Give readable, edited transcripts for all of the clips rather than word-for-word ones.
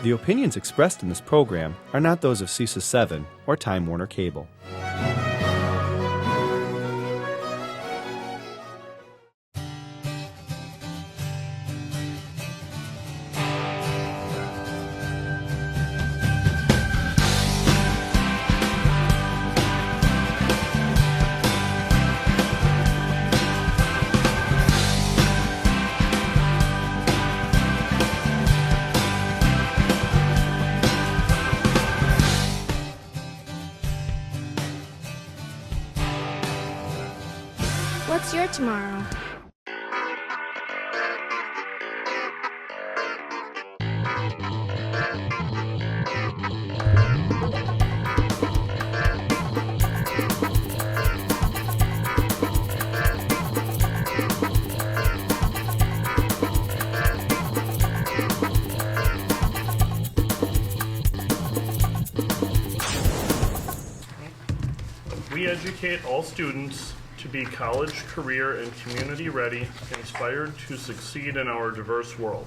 The opinions expressed in this program are not those of CISA 7 or Time Warner Cable. What's your tomorrow? We educate all students to be college, career, and community ready, inspired to succeed in our diverse world.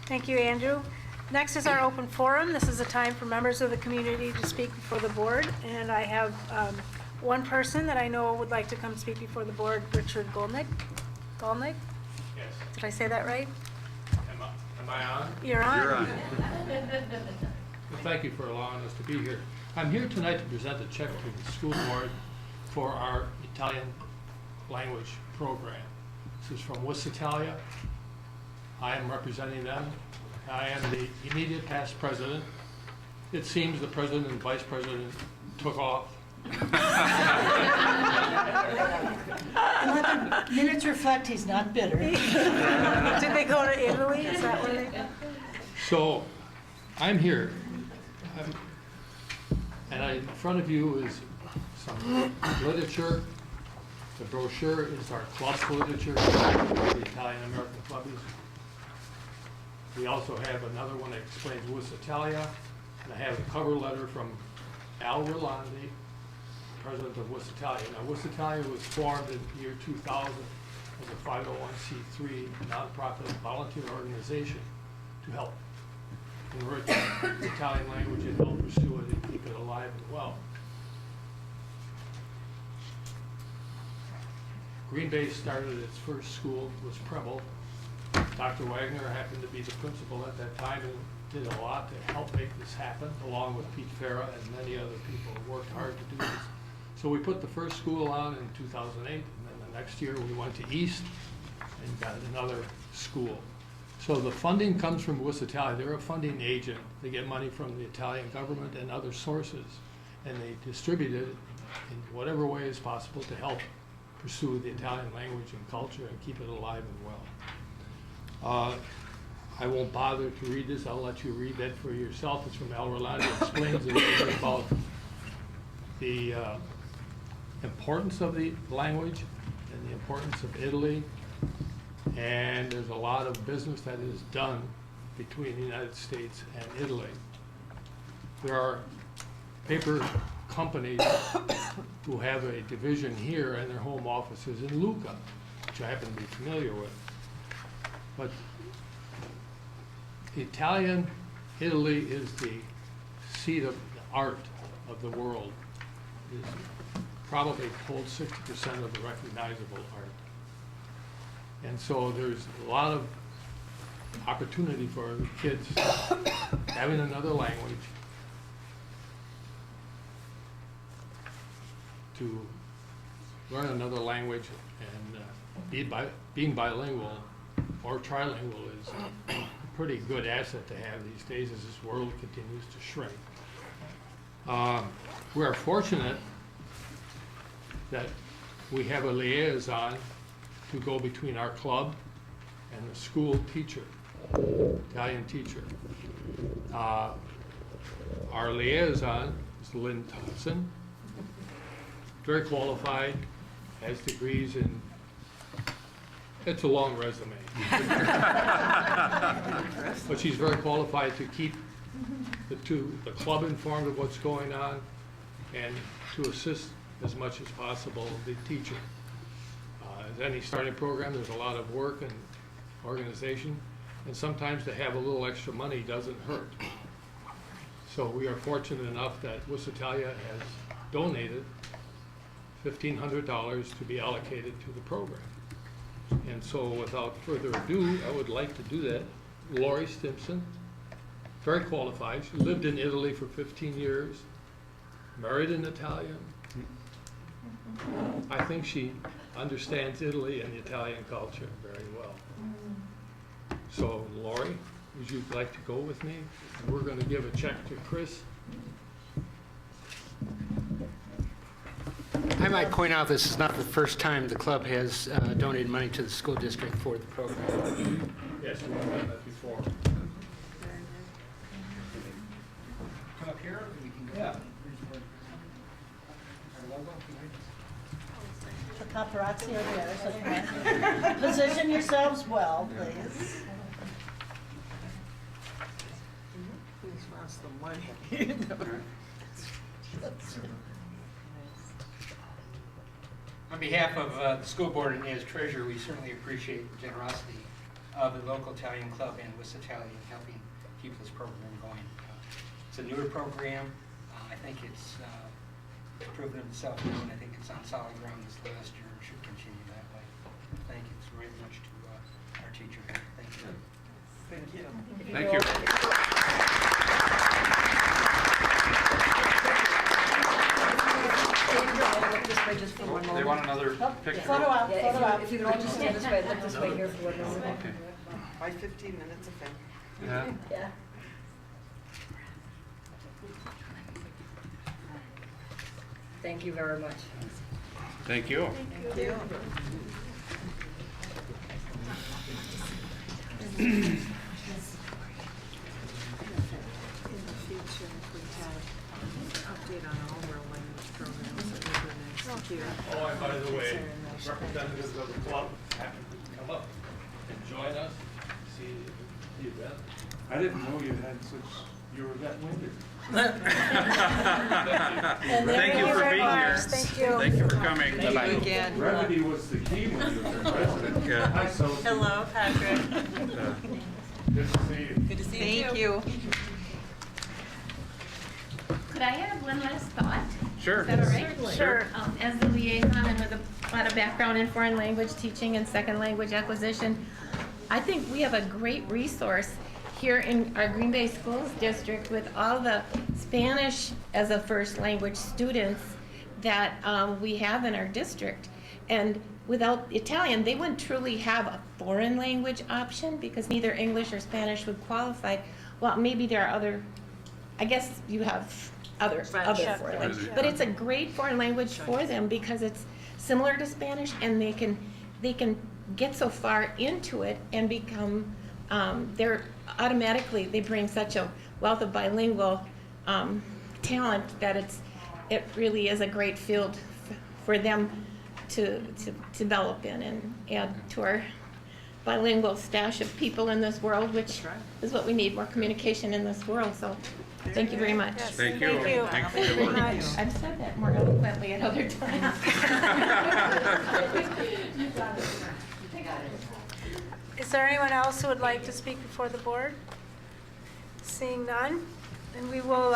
Thank you, Andrew. Next is our open forum. This is a time for members of the community to speak before the board, and I have one person that I know would like to come speak before the board, Richard Golnick. Golnick? Yes. Did I say that right? Am I on? You're on. You're on. Well, thank you for allowing us to be here. I'm here tonight to present a check to the school board for our Italian language program. This is from WUS Italia. I am representing them. I am the immediate past president. It seems the president and vice president took off. Let the minutes reflect he's not bitter. Did they go to Italy? Is that where they go? So I'm here. And in front of you is some literature. The brochure is our club's literature, the Italian American Club is. We also have another one that explains WUS Italia. And I have a cover letter from Al Rolandi, president of WUS Italia. Now, WUS Italia was formed in the year 2000 as a 501c3 nonprofit volunteer organization to help enrich the Italian language and help pursue it and keep it alive and well. Green Bay started its first school, was Preble. Dr. Wagner happened to be the principal at that time and did a lot to help make this happen, along with Pete Farah and many other people who worked hard to do this. So we put the first school on in 2008, and then the next year we went to East and got another school. So the funding comes from WUS Italia. They're a funding agent. They get money from the Italian government and other sources, and they distribute it in whatever way is possible to help pursue the Italian language and culture and keep it alive and well. I won't bother to read this. I'll let you read that for yourself. It's from Al Rolandi. It explains a little bit about the importance of the language and the importance of Italy. And there's a lot of business that is done between the United States and Italy. There are paper companies who have a division here and their home office is in Lucca, which I happen to be familiar with. But Italy is the seat of the art of the world. It probably holds 60% of the recognizable art. And so there's a lot of opportunity for the kids having another language to learn another language, and being bilingual or trilingual is a pretty good asset to have these days as this world continues to shrink. We are fortunate that we have a liaison to go between our club and the school teacher, Italian teacher. Our liaison is Lynn Thompson, very qualified, has degrees in, it's a long resume. But she's very qualified to keep the club informed of what's going on and to assist as much as possible the teacher. As any starting program, there's a lot of work and organization. And sometimes to have a little extra money doesn't hurt. So we are fortunate enough that Wisitalia has donated $1,500 to be allocated to the program. And so without further ado, I would like to do that. Lori Stimson, very qualified. She lived in Italy for 15 years, married an Italian. I think she understands Italy and the Italian culture very well. So Lori, would you like to go with me? We're going to give a check to Chris. I might point out this is not the first time the club has donated money to the school district for the program. Yes, we've done that before. Come up here. Yeah. The paparazzi are there, so come on. Position yourselves well, please. On behalf of the school board and as treasurer, we certainly appreciate the generosity of the local Italian club and Wisitalia in helping keep this program going. It's a newer program. I think it's proven itself now, and I think it's on solid ground this last year and should continue that way. Thank you very much to our teacher. Thank you. Thank you. Thank you. They want another picture. Photo op, photo op. If you could all just stand this way, look this way here for 1 moment. Okay. By 15 minutes of fame. Yeah. Yeah. Thank you very much. Thank you. Thank you. Oh, and by the way, representatives of the club happen to come up and join us, see the event. I didn't know you had such, you were that winded. Thank you for very being much. here. Thank you. Thank you for coming. Thank you again. Brevity was the key when you were president. Yeah. Hi, so Hello, Patrick. good to see you. Good to see you. Thank you. Could I have one last thought? Sure. Is that all right? Sure. As the liaison and with a lot of background in foreign language teaching and second language acquisition, I think we have a great resource here in our Green Bay Schools District with all the Spanish as a first language students that we have in our district. And without Italian, they wouldn't truly have a foreign language option because neither English or Spanish would qualify. Well, maybe there are other, I guess you have other foreign languages. But it's a great foreign language for them because it's similar to Spanish and they can get so far into it and become, they bring such a wealth of bilingual talent that it really is a great field for them to develop in and add to our bilingual stash of people in this world, which is what we need, more communication in this world. So thank you very much. Yes, Thank you. Thank Thank you. very much. I've said that more eloquently at other times. Is there anyone else who would like to speak before the board? Seeing none, then we will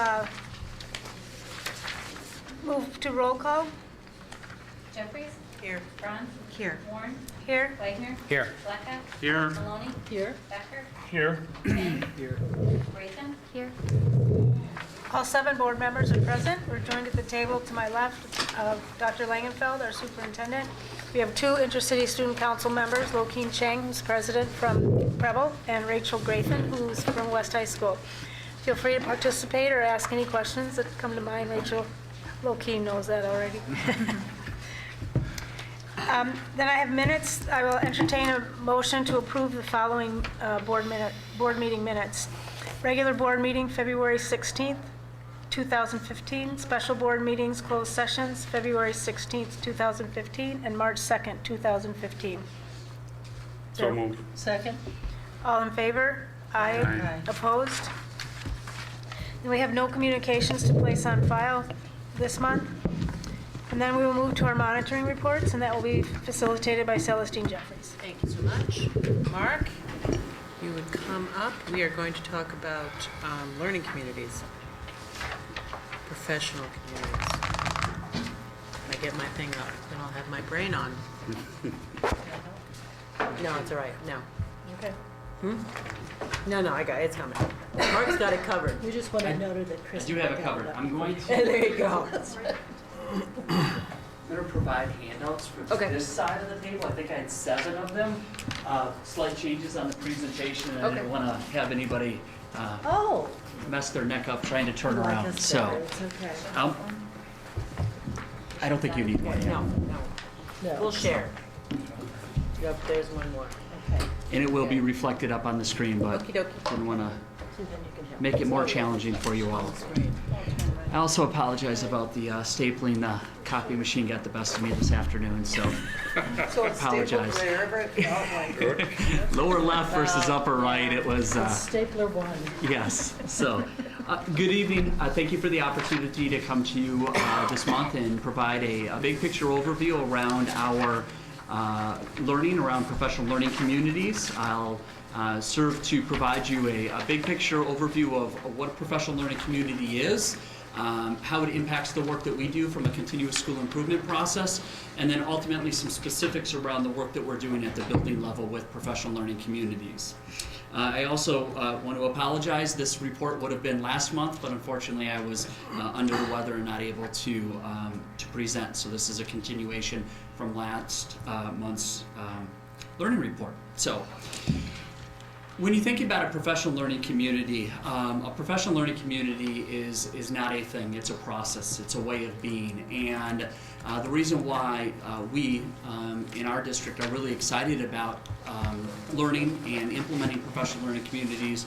move to roll call. Jeffries? Here. Braun? Here. Warren? Here. Wagner? Here. Blackout? Here. Maloney? Here. Becker? Here. Kane? Here. Grayson? Here. All 7 board members are present. We're joined at the table to my left of Dr. Langenfeld, our superintendent. We have 2 intercity student council members, Lokeen Cheng, who's president from Preble, and Rachel Grayson, who's from West High School. Feel free to participate or ask any questions that come to mind. Rachel Lokeen knows that already. Then I have minutes. I will entertain a motion to approve the following board meeting minutes. Regular board meeting, February 16th, 2015. Special board meetings, closed sessions, February 16th, 2015, and March 2nd, 2015. So moved. Second? All in favor? Aye. Aye. Opposed? And we have no communications to place on file this month. And then we will move to our monitoring reports, and that will be facilitated by Celestine Jeffries. Thank you so much. Mark? you would come up. We are going to talk about learning communities, professional communities. If I get my thing up, then I'll have my brain on. No, it's all right. No. Okay. No, I got it. It's coming. Mark's got it covered. We just want to note that Chris. I do have it covered. I'm going to. There you go. I'm going to provide handouts for this side of the table. I think I had 7 of them. Slight changes on the presentation, and I didn't want to have anybody mess their neck up trying to turn around. So, It's okay. I don't think you need one. No. No. We'll share. Yep, there's one more. Okay. And it will be reflected up on the screen, but Okie dokie. didn't want to So then you can help. make it more challenging for you all. I also apologize about the stapling. The copy machine got the best of me this afternoon, so So it's stapled apologize. wherever it felt like it. Lower left versus upper right, it was, Stapler 1. yes. So, good evening. Thank you for the opportunity to come to you this month and provide a big picture overview around our learning around professional learning communities. I'll serve to provide you a big picture overview of what a professional learning community is, how it impacts the work that we do from a continuous school improvement process, and then ultimately some specifics around the work that we're doing at the building level with professional learning communities. I also want to apologize. This report would have been last month, but unfortunately I was under the weather and not able to present. So this is a continuation from last month's learning report. So, when you think about a professional learning community is not a thing, it's a process, it's a way of being. And the reason why we in our district are really excited about learning and implementing professional learning communities,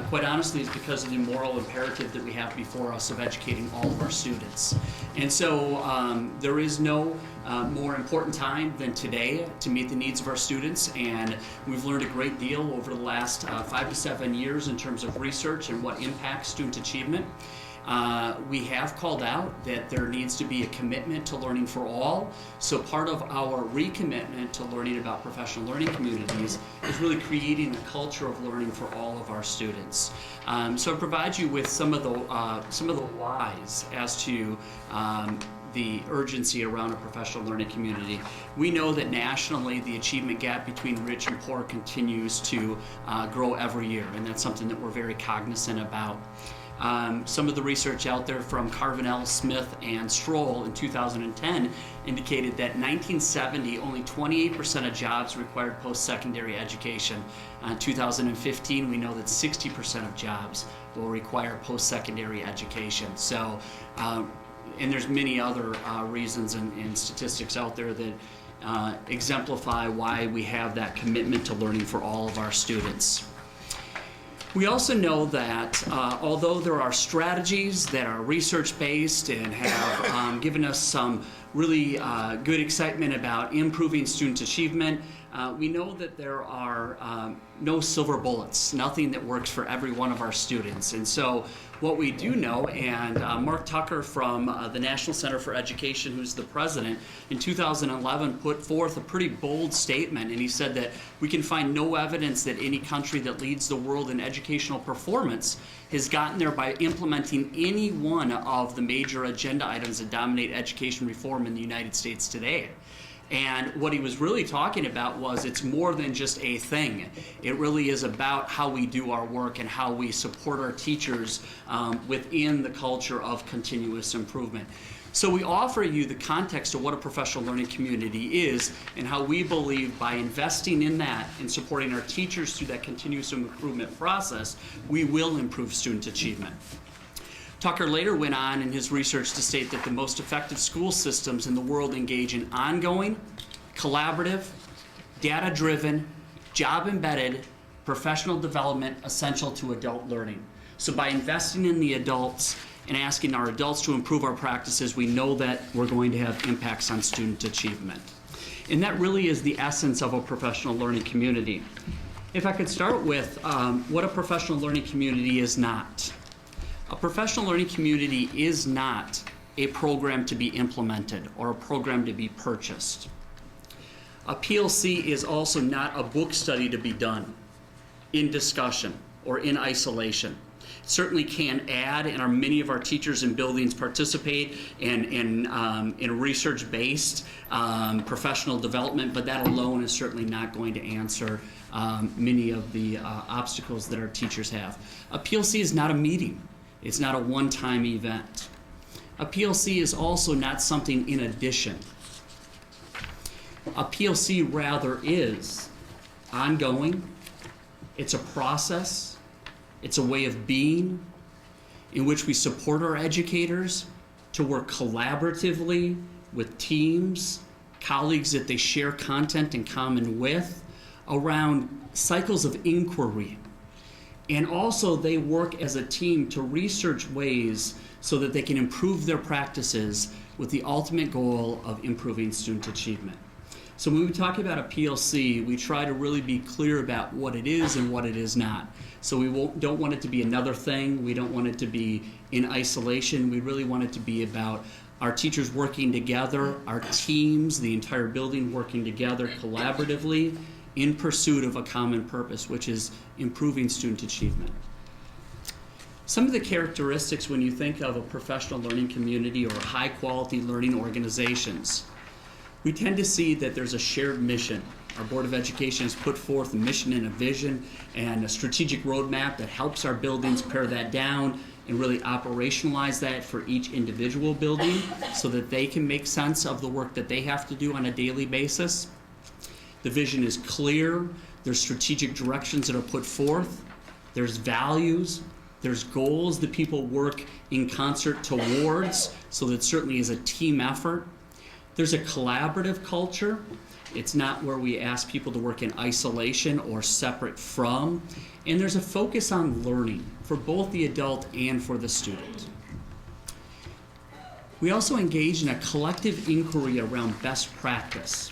quite honestly, is because of the moral imperative that we have before us of educating all of our students. And so there is no more important time than today to meet the needs of our students, and we've learned a great deal over the last 5 to 7 years in terms of research and what impacts student achievement. We have called out that there needs to be a commitment to learning for all. So part of our recommitment to learning about professional learning communities is really creating a culture of learning for all of our students. So I provide you with some of the whys as to the urgency around a professional learning community. We know that nationally the achievement gap between rich and poor continues to grow every year, and that's something that we're very cognizant about. Some of the research out there from Carvinell, Smith, and Stroll in 2010 indicated that in 1970, only 28% of jobs required post-secondary education. In 2015, we know that 60% of jobs will require post-secondary education. So, and there's many other reasons and statistics out there that exemplify why we have that commitment to learning for all of our students. We also know that although there are strategies that are research-based and have given us some really good excitement about improving student achievement, we know that there are no silver bullets, nothing that works for every one of our students. And so what we do know, and Mark Tucker from the National Center for Education, who's the president, in 2011 put forth a pretty bold statement, and he said that we can find no evidence that any country that leads the world in educational performance has gotten there by implementing any one of the major agenda items that dominate education reform in the United States today. And what he was really talking about was it's more than just a thing. It really is about how we do our work and how we support our teachers within the culture of continuous improvement. So we offer you the context of what a professional learning community is and how we believe by investing in that and supporting our teachers through that continuous improvement process, we will improve student achievement. Tucker later went on in his research to state that the most effective school systems in the world engage in ongoing, collaborative, data-driven, job-embedded professional development essential to adult learning. So by investing in the adults and asking our adults to improve our practices, we know that we're going to have impacts on student achievement. And that really is the essence of a professional learning community. If I could start with what a professional learning community is not. A professional learning community is not a program to be implemented or a program to be purchased. A PLC is also not a book study to be done. in discussion or in isolation. Certainly can add, and many of our teachers in buildings participate in research-based professional development, but that alone is certainly not going to answer many of the obstacles that our teachers have. A PLC is not a meeting. It's not a one-time event. A PLC is also not something in addition. A PLC rather is ongoing. It's a process. It's a way of being in which we support our educators to work collaboratively with teams, colleagues that they share content in common with, around cycles of inquiry. And also they work as a team to research ways so that they can improve their practices with the ultimate goal of improving student achievement. So when we talk about a PLC, we try to really be clear about what it is and what it is not. So we don't want it to be another thing. We don't want it to be in isolation. We really want it to be about our teachers working together, our teams, the entire building working together collaboratively in pursuit of a common purpose, which is improving student achievement. Some of the characteristics when you think of a professional learning community or high-quality learning organizations, we tend to see that there's a shared mission. Our Board of Education has put forth a mission and a vision and a strategic roadmap that helps our buildings pare that down and really operationalize that for each individual building so that they can make sense of the work that they have to do on a daily basis. The vision is clear. There's strategic directions that are put forth. There's values. There's goals that people work in concert towards, so that certainly is a team effort. There's a collaborative culture. It's not where we ask people to work in isolation or separate from. And there's a focus on learning for both the adult and for the student. We also engage in a collective inquiry around best practice.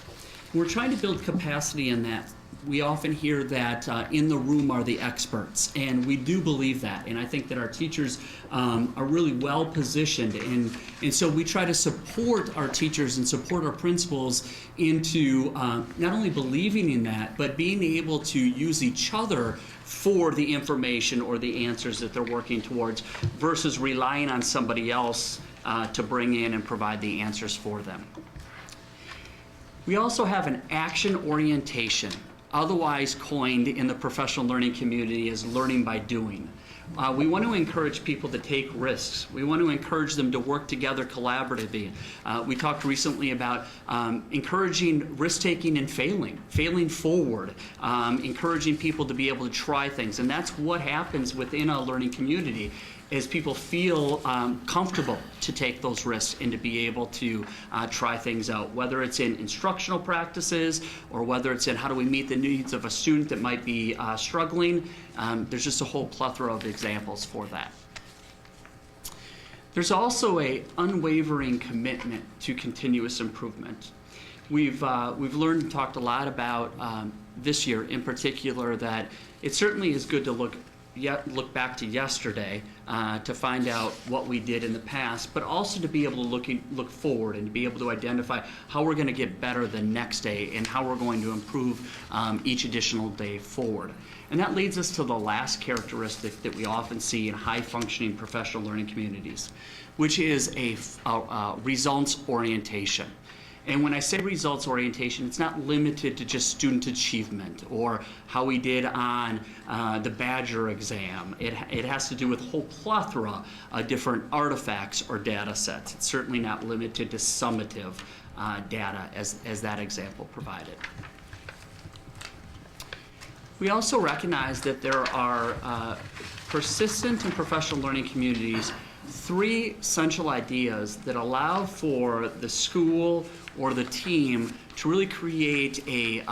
We're trying to build capacity in that. We often hear that in the room are the experts, and we do believe that. And I think that our teachers are really well positioned, and so we try to support our teachers and support our principals into not only believing in that, but being able to use each other for the information or the answers that they're working towards versus relying on somebody else to bring in and provide the answers for them. We also have an action orientation, otherwise coined in the professional learning community as learning by doing. We want to encourage people to take risks. We want to encourage them to work together collaboratively. We talked recently about encouraging risk-taking and failing forward, encouraging people to be able to try things. And that's what happens within a learning community, is people feel comfortable to take those risks and to be able to try things out, whether it's in instructional practices or whether it's in how do we meet the needs of a student that might be struggling. There's just a whole plethora of examples for that. There's also an unwavering commitment to continuous improvement. We've learned and talked a lot about this year in particular that it certainly is good to look back to yesterday to find out what we did in the past, but also to be able to look forward and to be able to identify how we're going to get better the next day and how we're going to improve each additional day forward. And that leads us to the last characteristic that we often see in high-functioning professional learning communities, which is a results orientation. And when I say results orientation, it's not limited to just student achievement or how we did on the Badger exam. It has to do with a whole plethora of different artifacts or data sets. It's certainly not limited to summative data as that example provided. We also recognize that there are persistent and professional learning communities, three central ideas that allow for the school or the team to really create a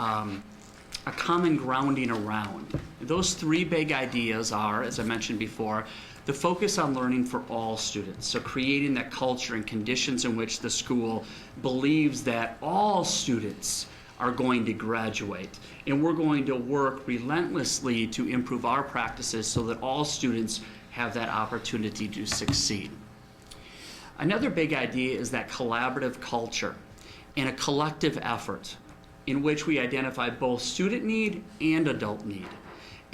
common grounding around. Those three big ideas are, as I mentioned before, the focus on learning for all students. So creating that culture and conditions in which the school believes that all students are going to graduate. And we're going to work relentlessly to improve our practices so that all students have that opportunity to succeed. Another big idea is that collaborative culture and a collective effort in which we identify both student need and adult need.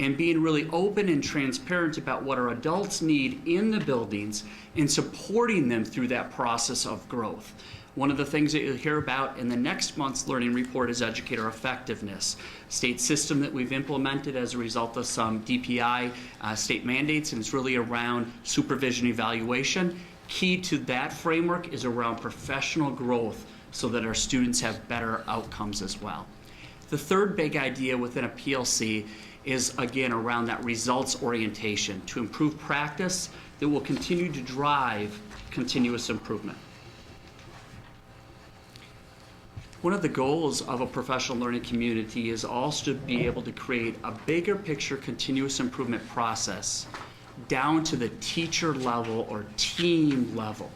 and being really open and transparent about what our adults need in the buildings and supporting them through that process of growth. One of the things that you'll hear about in the next month's learning report is educator effectiveness, state system that we've implemented as a result of some DPI state mandates, and it's really around supervision evaluation. Key to that framework is around professional growth so that our students have better outcomes as well. The third big idea within a PLC is, again, around that results orientation to improve practice that will continue to drive continuous improvement. One of the goals of a professional learning community is also to be able to create a bigger picture continuous improvement process down to the teacher level or team level.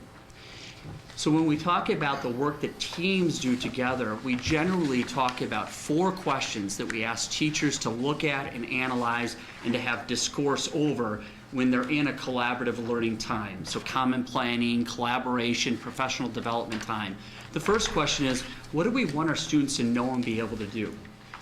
So when we talk about the work that teams do together, we generally talk about 4 questions that we ask teachers to look at and analyze and to have discourse over when they're in a collaborative learning time. So common planning, collaboration, professional development time. The first question is, what do we want our students to know and be able to do?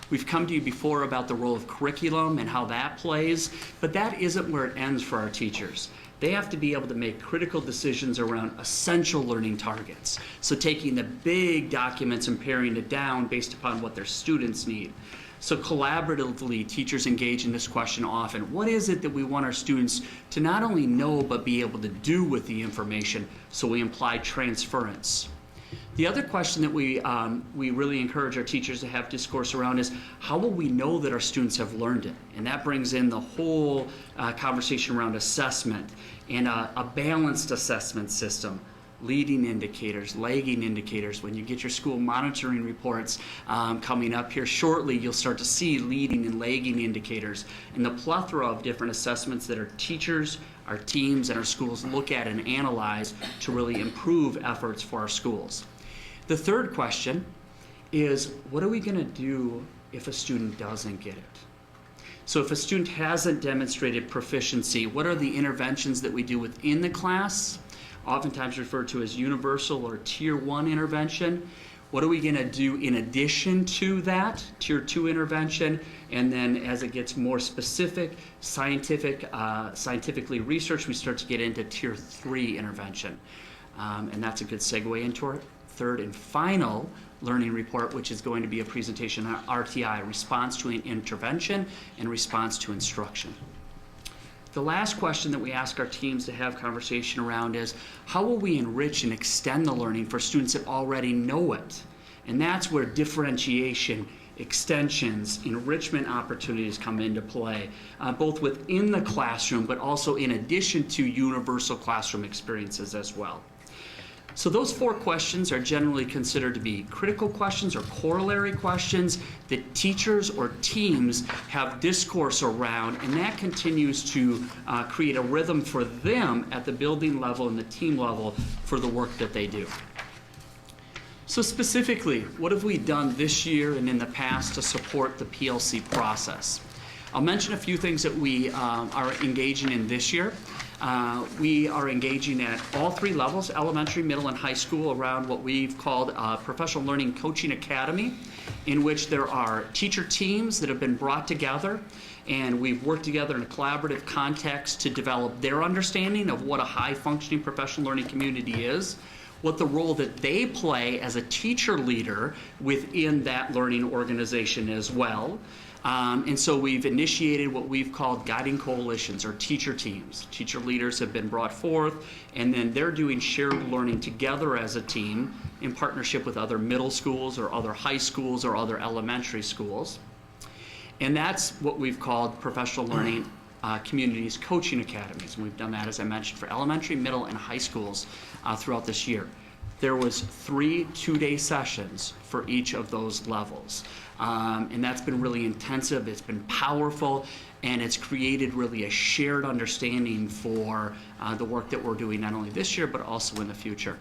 We've come to you before about the role of curriculum and how that plays, but that isn't where it ends for our teachers. They have to be able to make critical decisions around essential learning targets. So taking the big documents and paring it down based upon what their students need. So collaboratively, teachers engage in this question often. What is it that we want our students to not only know, but be able to do with the information? So we imply transference. The other question that we really encourage our teachers to have discourse around is, how will we know that our students have learned it? And that brings in the whole conversation around assessment and a balanced assessment system. Leading indicators, lagging indicators. When you get your school monitoring reports coming up here shortly, you'll start to see leading and lagging indicators and the plethora of different assessments that our teachers, our teams, and our schools look at and analyze to really improve efforts for our schools. The third question is, what are we going to do if a student doesn't get it? So if a student hasn't demonstrated proficiency, what are the interventions that we do within the class? Oftentimes referred to as universal or tier 1 intervention. What are we going to do in addition to that, tier 2 intervention? And then as it gets more specific, scientifically researched, we start to get into tier 3 intervention. And that's a good segue into our third and final learning report, which is going to be a presentation on RTI, response to an intervention and response to instruction. The last question that we ask our teams to have conversation around is, how will we enrich and extend the learning for students that already know it? And that's where differentiation, extensions, enrichment opportunities come into play, both within the classroom, but also in addition to universal classroom experiences as well. So those 4 questions are generally considered to be critical questions or corollary questions that teachers or teams have discourse around, and that continues to create a rhythm for them at the building level and the team level for the work that they do. So specifically, what have we done this year and in the past to support the PLC process? I'll mention a few things that we are engaging in this year. We are engaging at all 3 levels, elementary, middle, and high school, around what we've called Professional Learning Coaching Academy, in which there are teacher teams that have been brought together, and we've worked together in a collaborative context to develop their understanding of what a high-functioning professional learning community is, what the role that they play as a teacher leader within that learning organization as well. And so we've initiated what we've called guiding coalitions or teacher teams. Teacher leaders have been brought forth, and then they're doing shared learning together as a team in partnership with other middle schools or other high schools or other elementary schools. And that's what we've called professional learning communities coaching academies. And we've done that, as I mentioned, for elementary, middle, and high schools throughout this year. There was 3 two-day sessions for each of those levels. And that's been really intensive, it's been powerful, and it's created really a shared understanding for the work that we're doing not only this year, but also in the future.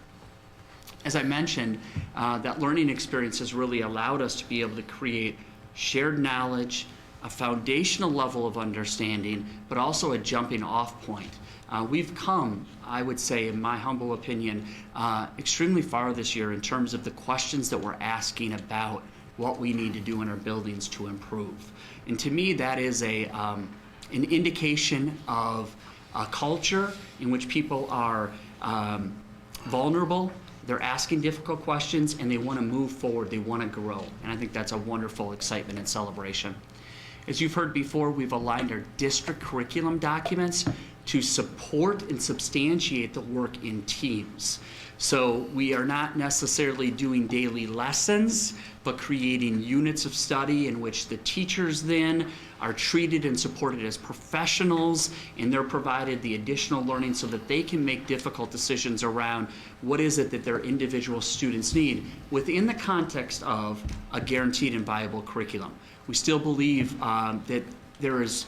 As I mentioned, that learning experience has really allowed us to be able to create shared knowledge, a foundational level of understanding, but also a jumping off point. We've come, I would say, in my humble opinion, extremely far this year in terms of the questions that we're asking about what we need to do in our buildings to improve. And to me, that is an indication of a culture in which people are vulnerable, they're asking difficult questions, and they want to move forward, they want to grow. And I think that's a wonderful excitement and celebration. As you've heard before, we've aligned our district curriculum documents to support and substantiate the work in teams. So we are not necessarily doing daily lessons, but creating units of study in which the teachers then are treated and supported as professionals, and they're provided the additional learning so that they can make difficult decisions around what is it that their individual students need within the context of a guaranteed and viable curriculum. We still believe that there's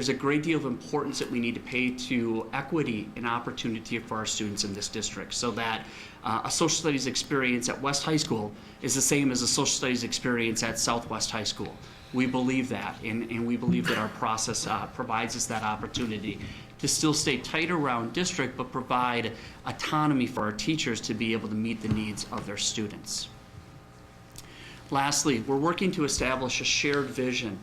a great deal of importance that we need to pay to equity and opportunity for our students in this district, so that a social studies experience at West High School is the same as a social studies experience at Southwest High School. We believe that, and we believe that our process provides us that opportunity to still stay tight around district, but provide autonomy for our teachers to be able to meet the needs of their students. Lastly, we're working to establish a shared vision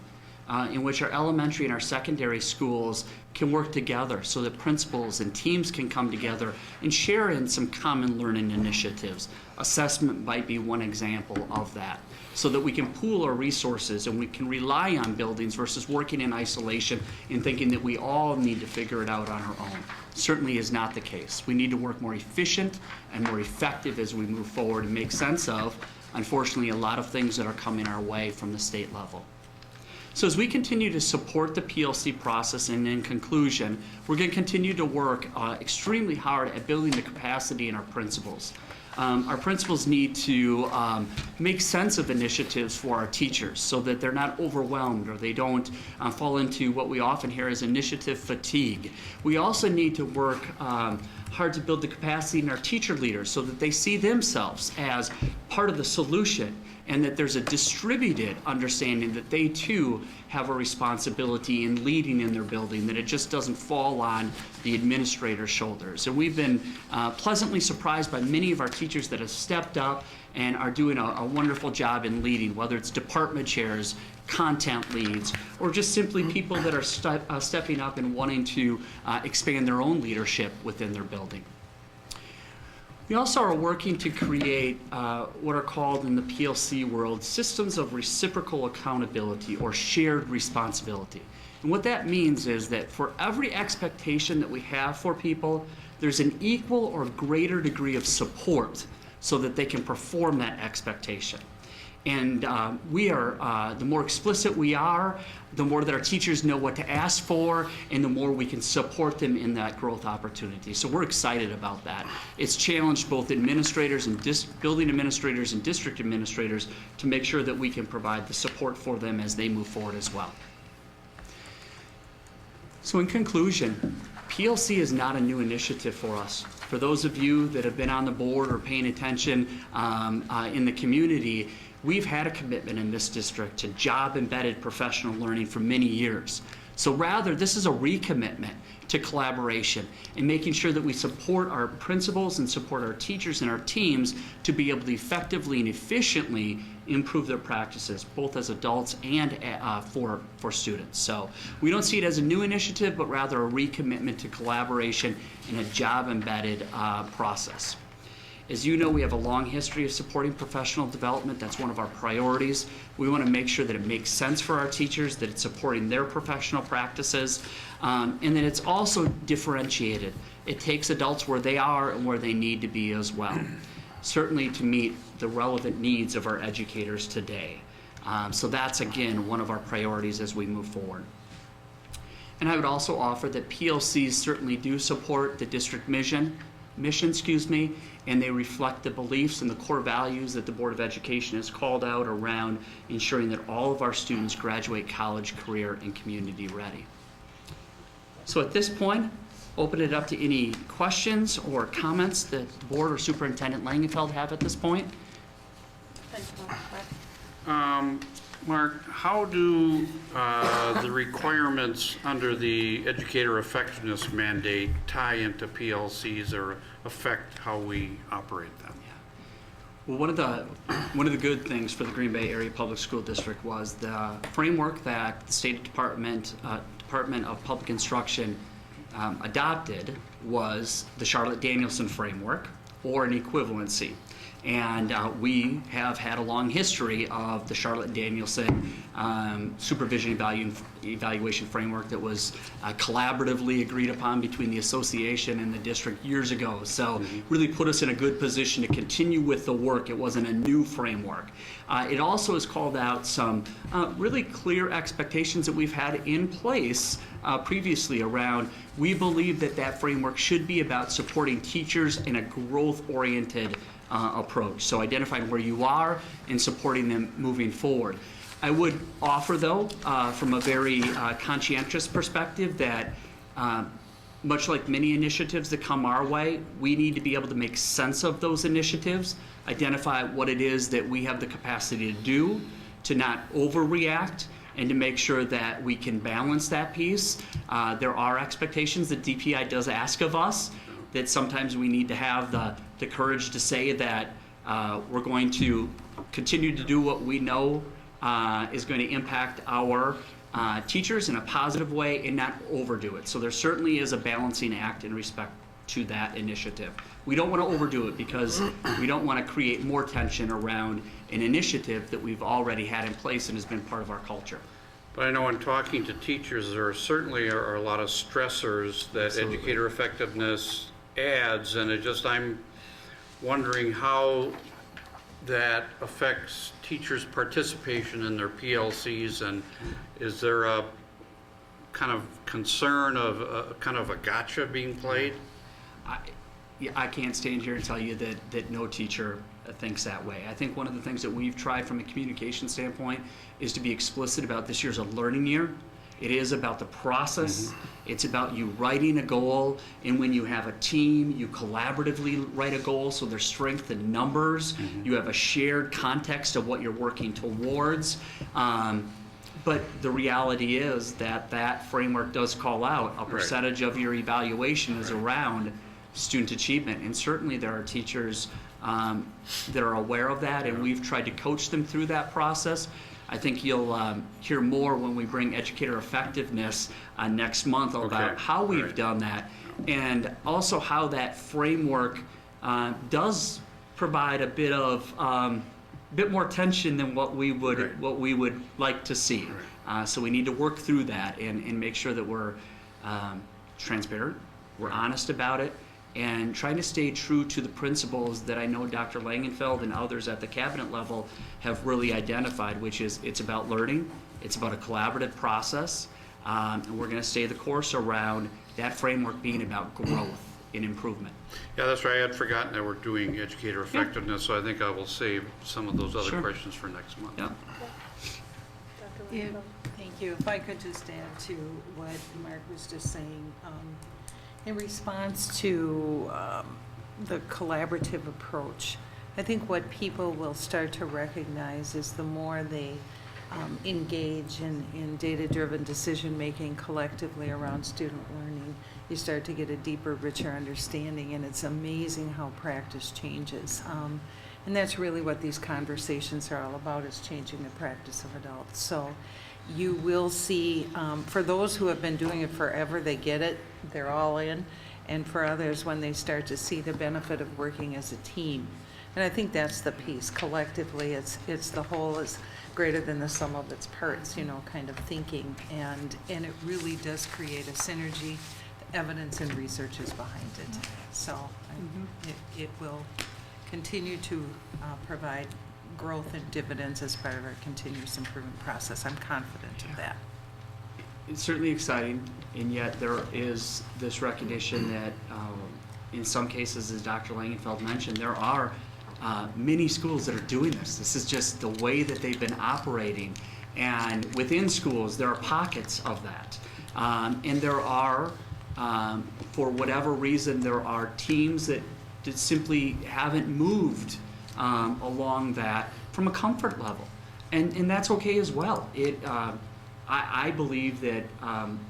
in which our elementary and our secondary schools can work together so that principals and teams can come together and share in some common learning initiatives. Assessment might be one example of that, so that we can pool our resources and we can rely on buildings versus working in isolation and thinking that we all need to figure it out on our own. Certainly is not the case. We need to work more efficient and more effective as we move forward and make sense of, unfortunately, a lot of things that are coming our way from the state level. So as we continue to support the PLC process, and in conclusion, we're going to continue to work extremely hard at building the capacity in our principals. Our principals need to make sense of initiatives for our teachers so that they're not overwhelmed or they don't fall into what we often hear as initiative fatigue. We also need to work hard to build the capacity in our teacher leaders so that they see themselves as part of the solution, and that there's a distributed understanding that they too have a responsibility in leading in their building, that it just doesn't fall on the administrator's shoulders. And we've been pleasantly surprised by many of our teachers that have stepped up and are doing a wonderful job in leading, whether it's department chairs, content leads, or just simply people that are stepping up and wanting to expand their own leadership within their building. We also are working to create what are called in the PLC world systems of reciprocal accountability or shared responsibility. And what that means is that for every expectation that we have for people, there's an equal or greater degree of support so that they can perform that expectation. And we are, the more explicit we are, the more that our teachers know what to ask for, and the more we can support them in that growth opportunity. So we're excited about that. It's challenged both administrators and building administrators and district administrators to make sure that we can provide the support for them as they move forward as well. So in conclusion, PLC is not a new initiative for us. For those of you that have been on the board or paying attention in the community, we've had a commitment in this district to job-embedded professional learning for many years. So rather, this is a recommitment to collaboration and making sure that we support our principals and support our teachers and our teams to be able to effectively and efficiently improve their practices, both as adults and for students. So we don't see it as a new initiative, but rather a recommitment to collaboration in a job-embedded process. As you know, we have a long history of supporting professional development. That's one of our priorities. We want to make sure that it makes sense for our teachers, that it's supporting their professional practices, and that it's also differentiated. It takes adults where they are and where they need to be as well, certainly to meet the relevant needs of our educators today. So that's, again, one of our priorities as we move forward. And I would also offer that PLCs certainly do support the district mission, and they reflect the beliefs and the core values that the Board of Education has called out around ensuring that all of our students graduate college, career, and community ready. So at this point, open it up to any questions or comments that the board or Superintendent Langenfeld have at this point. Mark, how do the requirements under the educator effectiveness mandate tie into PLCs or affect how we operate them? Well, one of the good things for the Green Bay Area Public School District was the framework that the State Department of Public Instruction adopted was the Charlotte-Danielson framework, or an equivalency. And we have had a long history of the Charlotte-Danielson supervision evaluation framework that was collaboratively agreed upon between the association and the district years ago. So really put us in a good position to continue with the work. It wasn't a new framework. It also has called out some really clear expectations that we've had in place previously around, we believe that that framework should be about supporting teachers in a growth-oriented approach. So identifying where you are and supporting them moving forward. I would offer, though, from a very conscientious perspective, that much like many initiatives that come our way, we need to be able to make sense of those initiatives, identify what it is that we have the capacity to do, to not overreact, and to make sure that we can balance that piece. There are expectations that DPI does ask of us, that sometimes we need to have the courage to say that we're going to continue to do what we know is going to impact our teachers in a positive way and not overdo it. So there certainly is a balancing act in respect to that initiative. We don't want to overdo it because we don't want to create more tension around an initiative that we've already had in place and has been part of our culture. But I know in talking to teachers, there certainly are a lot of stressors that Absolutely. Educator effectiveness adds, and I'm wondering how that affects teachers' participation in their PLCs, and is there a kind of concern of a kind of a gotcha being played? I can't stand here and tell you that no teacher thinks that way. I think one of the things that we've tried from a communication standpoint is to be explicit about this year's a learning year. It is about the process. It's about you writing a goal, and when you have a team, you collaboratively write a goal, so there's strength in numbers. You have a shared context of what you're working towards. But the reality is that that framework does call out a percentage of your evaluation is around student achievement, and certainly there are teachers that are aware of that, and we've tried to coach them through that process. I think you'll hear more when we bring educator effectiveness next month about how we've done that, and also how that framework does provide a bit more tension than what we would like to see. So we need to work through that and make sure that we're transparent, we're honest about it, and trying to stay true to the principles that I know Dr. Langenfeld and others at the cabinet level have really identified, which is it's about learning, it's about a collaborative process, and we're going to stay the course around that framework being about growth and improvement. Yeah, that's right. I had forgotten that we're doing educator effectiveness, so I think I will save some of those other questions for next month. Yeah, thank you. If I could just add to what Mark was just saying, in response to the collaborative approach, I think what people will start to recognize is the more they engage in data-driven decision-making collectively around student learning, you start to get a deeper, richer understanding, and it's amazing how practice changes. And that's really what these conversations are all about, is changing the practice of adults. So you will see, for those who have been doing it forever, they get it, they're all in. And for others, when they start to see the benefit of working as a team. And I think that's the piece. Collectively, it's the whole is greater than the sum of its parts, kind of thinking. And it really does create a synergy. The evidence and research is behind it. So it will continue to provide growth and dividends as part of our continuous improvement process. I'm confident of that. It's certainly exciting, and yet there is this recognition that in some cases, as Dr. Langenfeld mentioned, there are many schools that are doing this. This is just the way that they've been operating, and within schools there are pockets of that. And there are, for whatever reason, there are teams that simply haven't moved along that from a comfort level, and that's okay as well. I believe that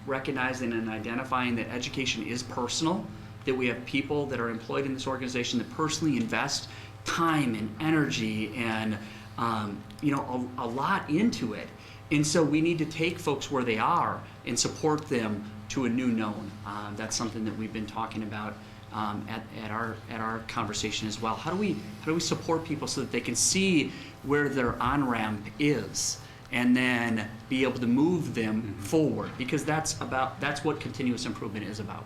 recognizing and identifying that education is personal, that we have people that are employed in this organization that personally invest time and energy and a lot into it. And so we need to take folks where they are and support them to a new known. That's something that we've been talking about at our conversation as well. How do we support people so that they can see where their on-ramp is and then be able to move them forward? Because that's what continuous improvement is about.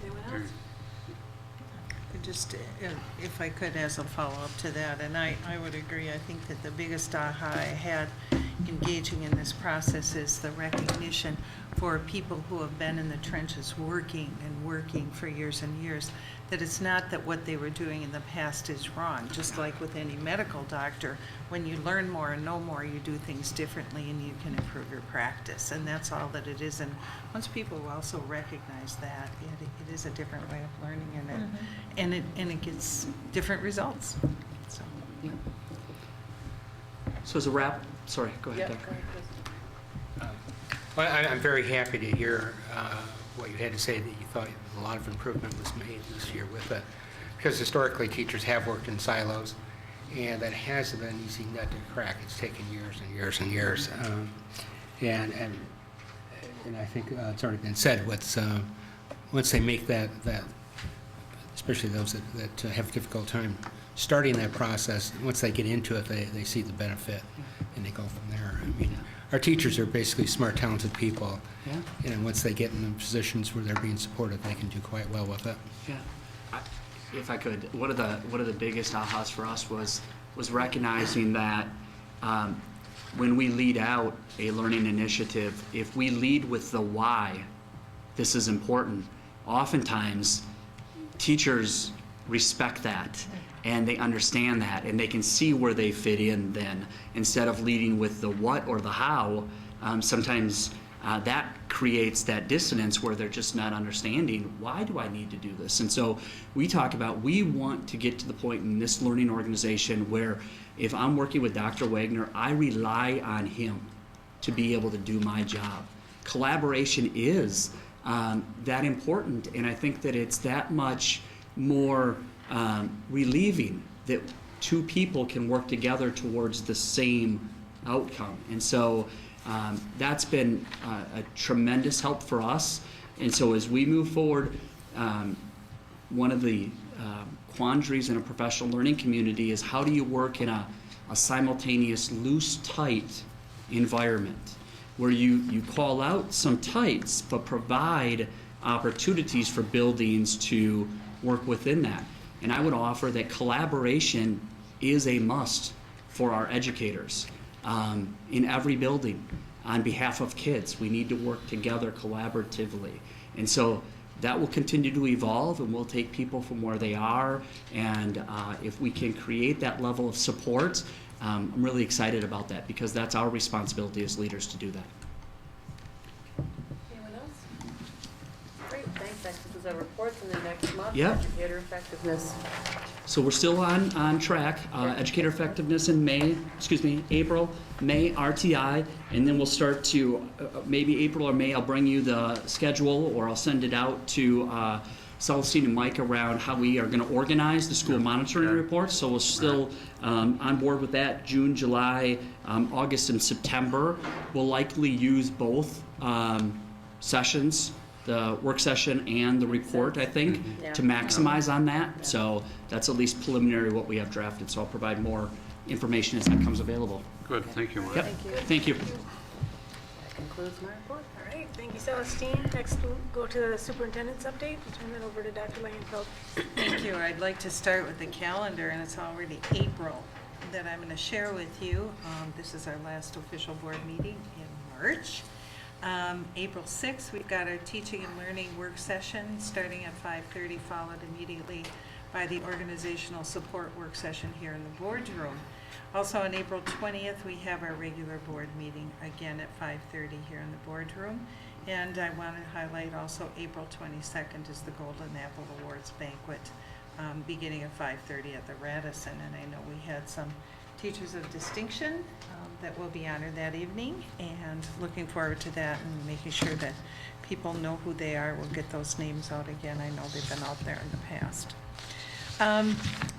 Anyone else? Just, if I could, as a follow-up to that, and I would agree, I think that the biggest aha I had engaging in this process is the recognition for people who have been in the trenches working for years and years, that it's not that what they were doing in the past is wrong. Just like with any medical doctor, when you learn more and know more, you do things differently and you can improve your practice, and that's all that it is. And once people also recognize that, it is a different way of learning, and it gets different results. So, yeah. So as a wrap, sorry, go ahead, Yeah, Dr. Well, I'm very happy to hear what you had to say, that you thought a lot of improvement was made this year with it, because historically teachers have worked in silos, and that hasn't been an easy nut to crack. It's taken years and years and years, and I think it's already been said. Once they make that, especially those that have a difficult time starting that process, once they get into it, they see the benefit, and they go from there. I mean, our teachers are basically smart, talented people. Yeah. And once they get in the positions where they're being supported, they can do quite well with it. Yeah. If I could, one of the biggest ahas for us was recognizing that when we lead out a learning initiative, if we lead with the why, this is important, oftentimes teachers respect that and they understand that and they can see where they fit in then, instead of leading with the what or the how. Sometimes that creates that dissonance where they're just not understanding, why do I need to do this? And so we talk about, we want to get to the point in this learning organization where if I'm working with Dr. Wagner, I rely on him to be able to do my job. Collaboration is that important, and I think that it's that much more relieving that two people can work together towards the same outcome. And so that's been a tremendous help for us. And so as we move forward, one of the quandaries in a professional learning community is, how do you work in a simultaneous loose, tight environment where you call out some tights but provide opportunities for buildings to work within that. And I would offer that collaboration is a must for our educators in every building. On behalf of kids, we need to work together collaboratively. And so that will continue to evolve, and we'll take people from where they are. And if we can create that level of support, I'm really excited about that, because that's our responsibility as leaders to do that. Anyone else? Great, thanks. Next is our reports, and then next month, Yeah. educator effectiveness. So we're still on track. Educator effectiveness in April, May, RTI, and then we'll start to, maybe April or May, I'll bring you the schedule, or I'll send it out to Celestine and Mike around how we are going to organize the school monitoring reports. So we're still on board with that. June, July, August, and September. We'll likely use both sessions, the work session and the report, I think, to maximize on that. So that's at least preliminary what we have drafted. So I'll provide more information as that comes available. Good, thank you, Mark. Yep. Thank you. That concludes my report. All right, thank you, Celestine. Next, we'll go to the superintendent's update. We'll turn that over to Dr. Langenfeld. Thank you. I'd like to start with the calendar, and it's already April, that I'm going to share with you. This is our last official board meeting in March. April 6th, we've got our teaching and learning work session starting at 5:30, followed immediately by the organizational support work session here in the boardroom. Also on April 20th, we have our regular board meeting again at 5:30 here in the boardroom. And I want to highlight also April 22nd is the Golden Apple Awards banquet, beginning at 5:30 at the Radisson. And I know we had some teachers of distinction that will be honored that evening, and looking forward to that and making sure that people know who they are. We'll get those names out again. I know they've been out there in the past.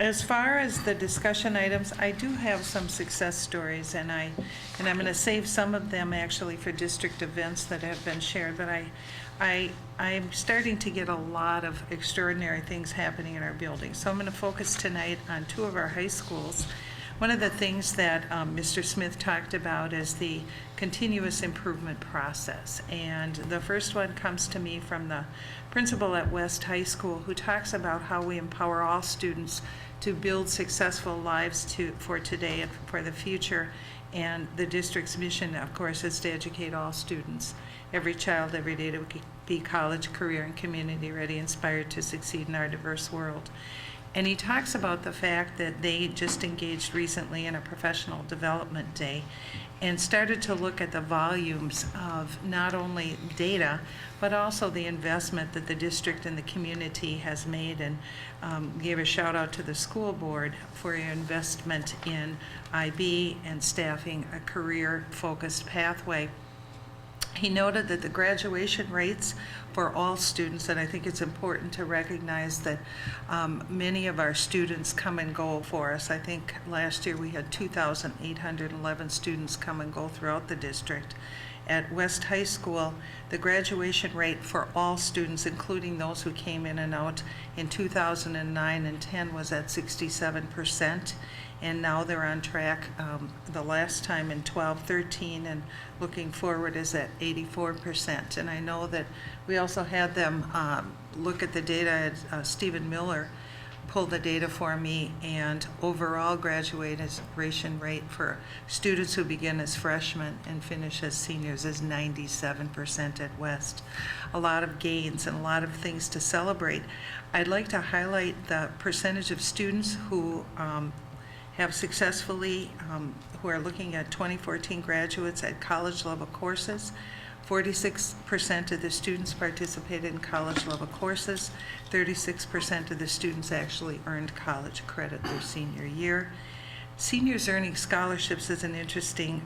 As far as the discussion items, I do have some success stories, and I'm going to save some of them actually for district events that have been shared, but I'm starting to get a lot of extraordinary things happening in our building. So I'm going to focus tonight on 2 of our high schools. One of the things that Mr. Smith talked about is the continuous improvement process. And the first one comes to me from the principal at West High School, who talks about how we empower all students to build successful lives for today and for the future. And the district's mission, of course, is to educate all students, every child, every day, to be college, career, and community ready, inspired to succeed in our diverse world. And he talks about the fact that they just engaged recently in a professional development day and started to look at the volumes of not only data, but also the investment that the district and the community has made, and gave a shout out to the school board for your investment in IB and staffing a career-focused pathway. He noted that the graduation rates for all students, and I think it's important to recognize that many of our students come and go for us. I think last year we had 2,811 students come and go throughout the district. At West High School, the graduation rate for all students, including those who came in and out in 2009 and 10, was at 67%. And now they're on track the last time in 12-13, and looking forward is at 84%. And I know that we also had them look at the data. Stephen Miller pulled the data for me, and overall graduation rate for students who begin as freshmen and finish as seniors is 97% at West. A lot of gains and a lot of things to celebrate. I'd like to highlight the percentage of students who have successfully, who are looking at 2014 graduates at college level courses. 46% of the students participated in college level courses. 36% of the students actually earned college credit their senior year. Seniors earning scholarships is an interesting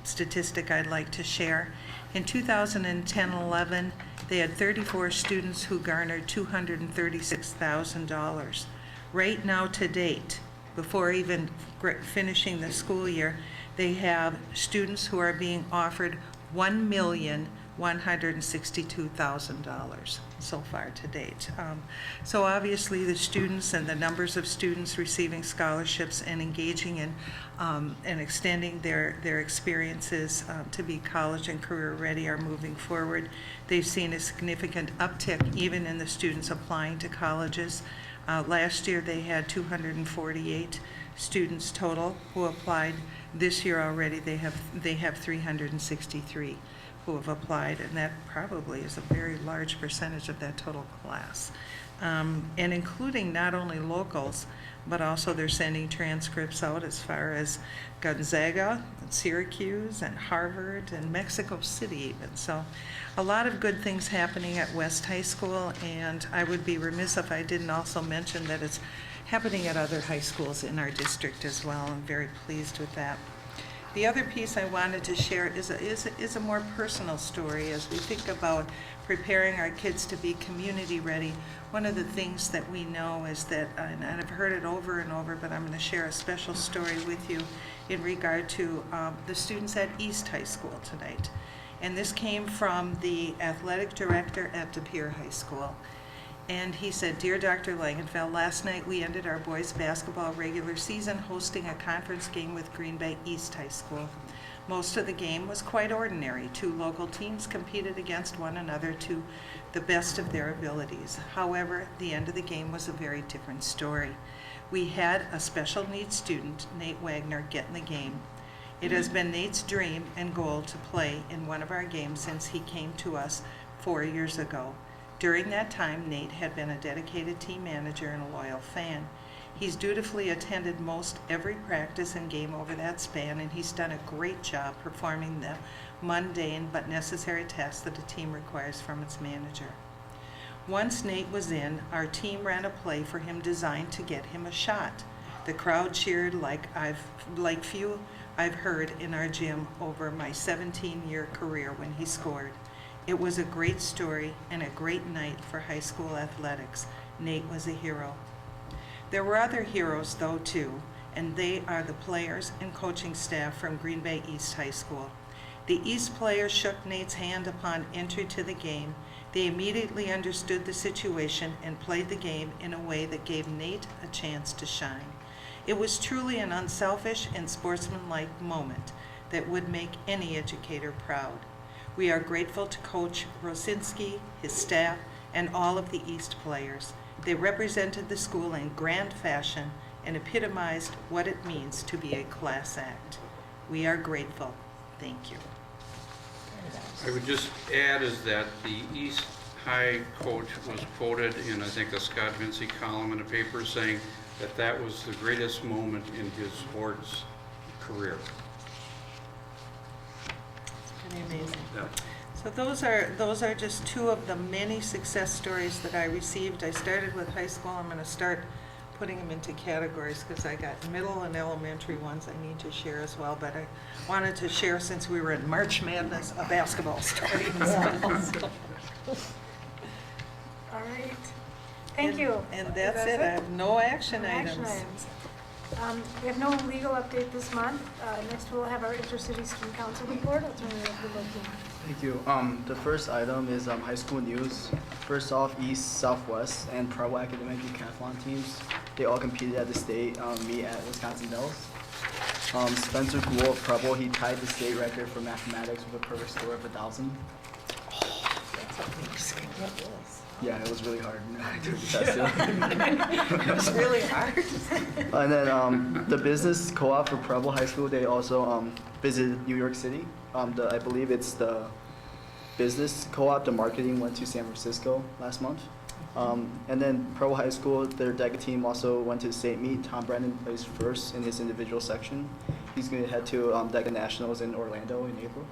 statistic I'd like to share. In 2010-11, they had 34 students who garnered $236,000. Right now to date, before even finishing the school year, they have students who are being offered $1,162,000 so far to date. So obviously the students and the numbers of students receiving scholarships and engaging in and extending their experiences to be college and career ready are moving forward. They've seen a significant uptick even in the students applying to colleges. Last year they had 248 students total who applied. This year already they have 363 who have applied, and that probably is a very large percentage of that total class. And including not only locals, but also they're sending transcripts out as far as Gonzaga, and Syracuse, and Harvard, and Mexico City even. So a lot of good things happening at West High School, and I would be remiss if I didn't also mention that it's happening at other high schools in our district as well. I'm very pleased with that. The other piece I wanted to share is a more personal story as we think about preparing our kids to be community ready. One of the things that we know is that, and I've heard it over and over, but I'm going to share a special story with you in regard to the students at East High School tonight. And this came from the athletic director at De Pere High School. And he said, "Dear Dr. Langenfeld, last night we ended our boys basketball regular season hosting a conference game with Green Bay East High School. Most of the game was quite ordinary. 2 local teams competed against one another to the best of their abilities. However, the end of the game was a very different story. We had a special needs student, Nate Wagner, get in the game. It has been Nate's dream and goal to play in one of our games since he came to us 4 years ago. During that time, Nate had been a dedicated team manager and a loyal fan. He's dutifully attended most every practice and game over that span, and he's done a great job performing the mundane but necessary tasks that a team requires from its manager. Once Nate was in, our team ran a play for him designed to get him a shot. The crowd cheered like few I've heard in our gym over my 17-year career when he scored. It was a great story and a great night for high school athletics. Nate was a hero. There were other heroes, though, too, and they are the players and coaching staff from Green Bay East High School. The East players shook Nate's hand upon entry to the game. They immediately understood the situation and played the game in a way that gave Nate a chance to shine. It was truly an unselfish and sportsmanlike moment that would make any educator proud. We are grateful to Coach Rosinski, his staff, and all of the East players. They represented the school in grand fashion and epitomized what it means to be a class act. We are grateful. Thank you. I would just add is that the East High coach was quoted in, I think, a Scott Vinci column in a paper saying that that was the greatest moment in his sports career. It's pretty amazing. Yeah. So those are just two of the many success stories that I received. I started with high school. I'm going to start putting them into categories because I got middle and elementary ones I need to share as well. But I wanted to share, since we were in March Madness, a basketball story as well. All right. Thank you. And that's it. I have no action items. We have no legal update this month. Next, we'll have our Intercity Student Council report. I'll turn it over to Loki. Thank you. The first item is high school news. First off, East, Southwest, and Preble Academic Decathlon teams. They all competed at the state meet at Wisconsin Dells. Spencer Gould of Preble, he tied the state record for mathematics with a perfect score of 1,000. Yeah, it was really hard. I took the test. It was really hard. And then the business co-op for Preble High School, they also visited New York City. I believe it's the business co-op, the marketing went to San Francisco last month. And then Preble High School, their DECA team also went to state meet. Tom Brennan placed first in his individual section. He's going to head to DECA Nationals in Orlando in April.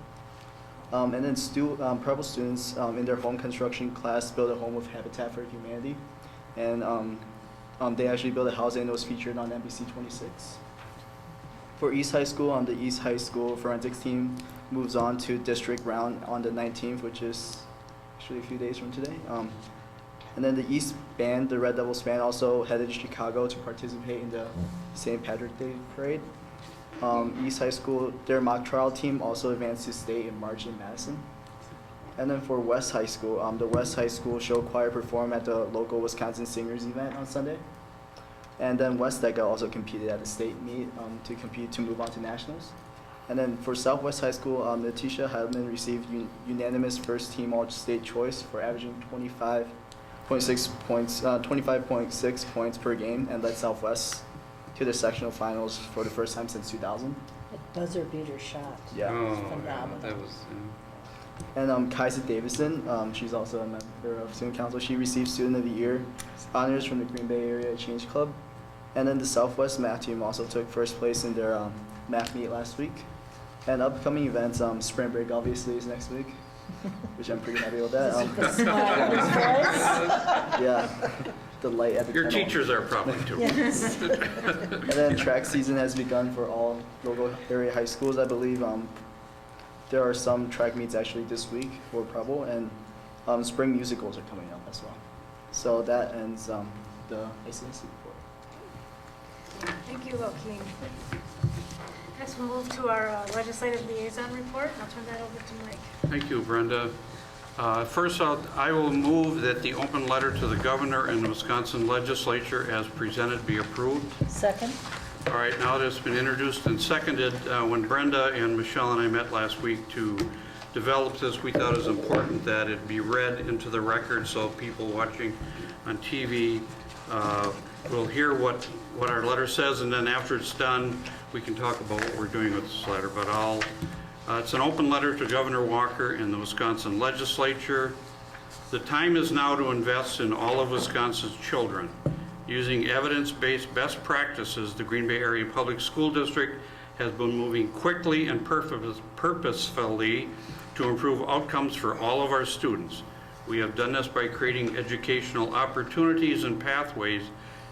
And then Preble students in their home construction class built a home with Habitat for Humanity. And they actually built a house and it was featured on NBC 26. For East High School, the East High School forensics team moves on to district round on the 19th, which is actually a few days from today. And then the East band, the Red Devils band, also headed to Chicago to participate in the St. Patrick's Day Parade. East High School, their mock trial team also advanced to state in March in Madison. And then for West High School, the West High School show choir performed at the local Wisconsin Singers event on Sunday. And then West DECA also competed at the state meet to move on to nationals. And then for Southwest High School, Letitia Heilman received unanimous first team all-state choice for averaging 25.6 points per game and led Southwest to the sectional finals for the first time since 2000. A buzzer beater shot. Yeah. Oh, phenomenal. that was. And Kaisa Davison, she's also a member of Student Council. She received Student of the Year honors from the Green Bay Area Change Club. And then the Southwest math team also took first place in their math meet last week. And upcoming events, spring break obviously is next week, which I'm pretty happy with that. Yeah, the light at the Your tunnel. teachers are probably too. Yes. And then track season has begun for all local area high schools. I believe there are some track meets actually this week for Preble, and spring musicals are coming up as well. So that ends the ACNC report. Thank you, Loki. Next, we'll move to our legislative liaison report. I'll turn that over to Mike. Thank you, Brenda. First out, I will move that the open letter to the governor and the Wisconsin legislature as presented be approved. Second. All right, now that it's been introduced and seconded, when Brenda and Michelle and I met last week to develop this, we thought it was important that it be read into the record so people watching on TV will hear what our letter says, and then after it's done, we can talk about what we're doing with this letter. But it's an open letter to Governor Walker and the Wisconsin legislature. The time is now to invest in all of Wisconsin's children. Using evidence-based best practices, the Green Bay Area Public School District has been moving quickly and purposefully to improve outcomes for all of our students. We have done this by creating educational opportunities and pathways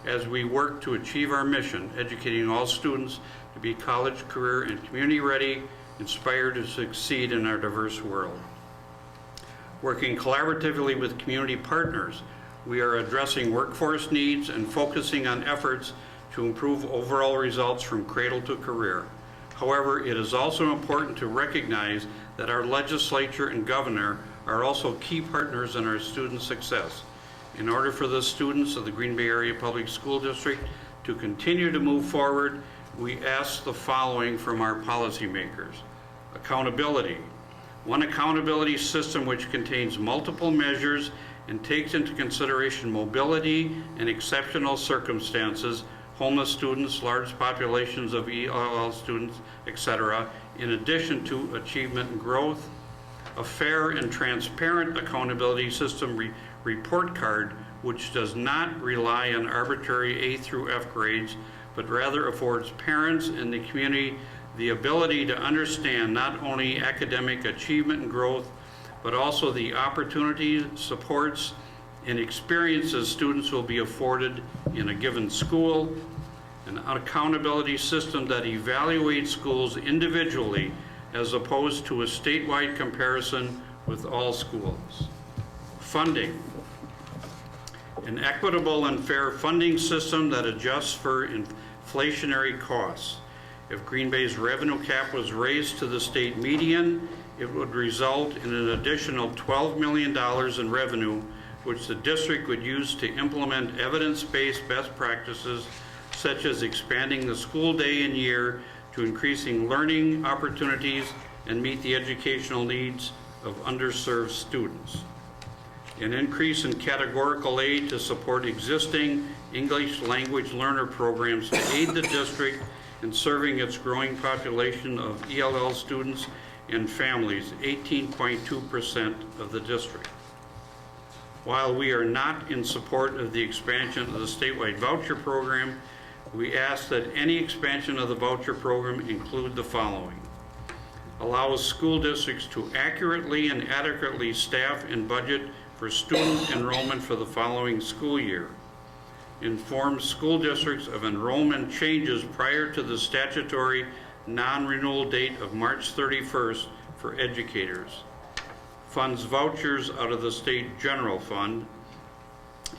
as we work to achieve our mission, educating all students to be college, career, and community ready, inspired to succeed in our diverse world. Working collaboratively with community partners, we are addressing workforce needs and focusing on efforts to improve overall results from cradle to career. However, it is also important to recognize that our legislature and governor are also key partners in our student success. In order for the students of the Green Bay Area Public School District to continue to move forward, we ask the following from our policymakers. Accountability. One accountability system which contains multiple measures and takes into consideration mobility and exceptional circumstances, homeless students, large populations of ELL students, etc., in addition to achievement and growth. A fair and transparent accountability system report card which does not rely on arbitrary A through F grades, but rather affords parents and the community the ability to understand not only academic achievement and growth, but also the opportunities, supports, and experiences students will be afforded in a given school. An accountability system that evaluates schools individually as opposed to a statewide comparison with all schools. Funding. An equitable and fair funding system that adjusts for inflationary costs. If Green Bay's revenue cap was raised to the state median, it would result in an additional $12 million in revenue, which the district would use to implement evidence-based best practices, such as expanding the school day and year to increasing learning opportunities and meet the educational needs of underserved students. An increase in categorical aid to support existing English language learner programs to aid the district in serving its growing population of ELL students and families, 18.2% of the district. While we are not in support of the expansion of the statewide voucher program, we ask that any expansion of the voucher program include the following. Allow school districts to accurately and adequately staff and budget for student enrollment for the following school year. Inform school districts of enrollment changes prior to the statutory non-renewal date of March 31st for educators. Funds vouchers out of the state general fund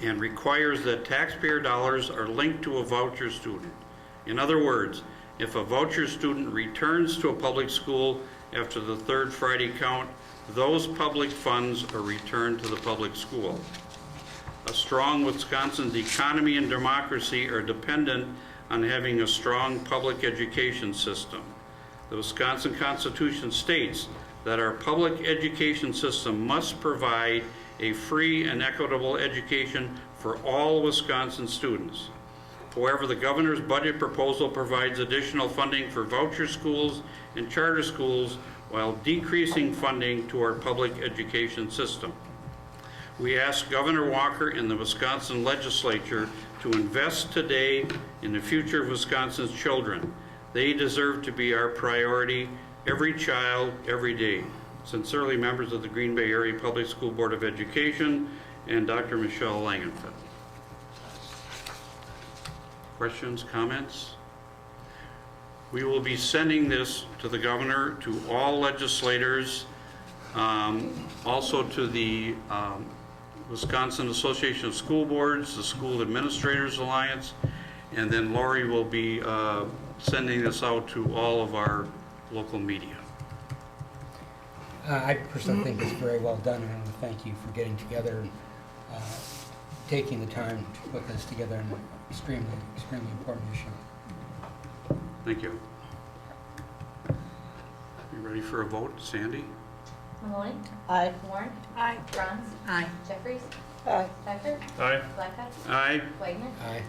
and requires that taxpayer dollars are linked to a voucher student. In other words, if a voucher student returns to a public school after the third Friday count, those public funds are returned to the public school. A strong Wisconsin's economy and democracy are dependent on having a strong public education system. The Wisconsin Constitution states that our public education system must provide a free and equitable education for all Wisconsin students. However, the governor's budget proposal provides additional funding for voucher schools and charter schools while decreasing funding to our public education system. We ask Governor Walker and the Wisconsin legislature to invest today in the future of Wisconsin's children. They deserve to be our priority, every child, every day. Sincerely, members of the Green Bay Area Public School Board of Education and Dr. Michelle Langenfeld. Questions, comments? We will be sending this to the governor, to all legislators, also to the Wisconsin Association of School Boards, the School Administrators Alliance, and then Lori will be sending this out to all of our local media. I personally think it's very well done, and I want to thank you for getting together and taking the time to put this together on an extremely, extremely important issue. Thank you. You ready for a vote, Sandy? Maloney? Aye. Warren? Aye. Franz? Aye. Jeffries? Aye. Becker? Aye. Blackout? Aye. Wagner? Aye.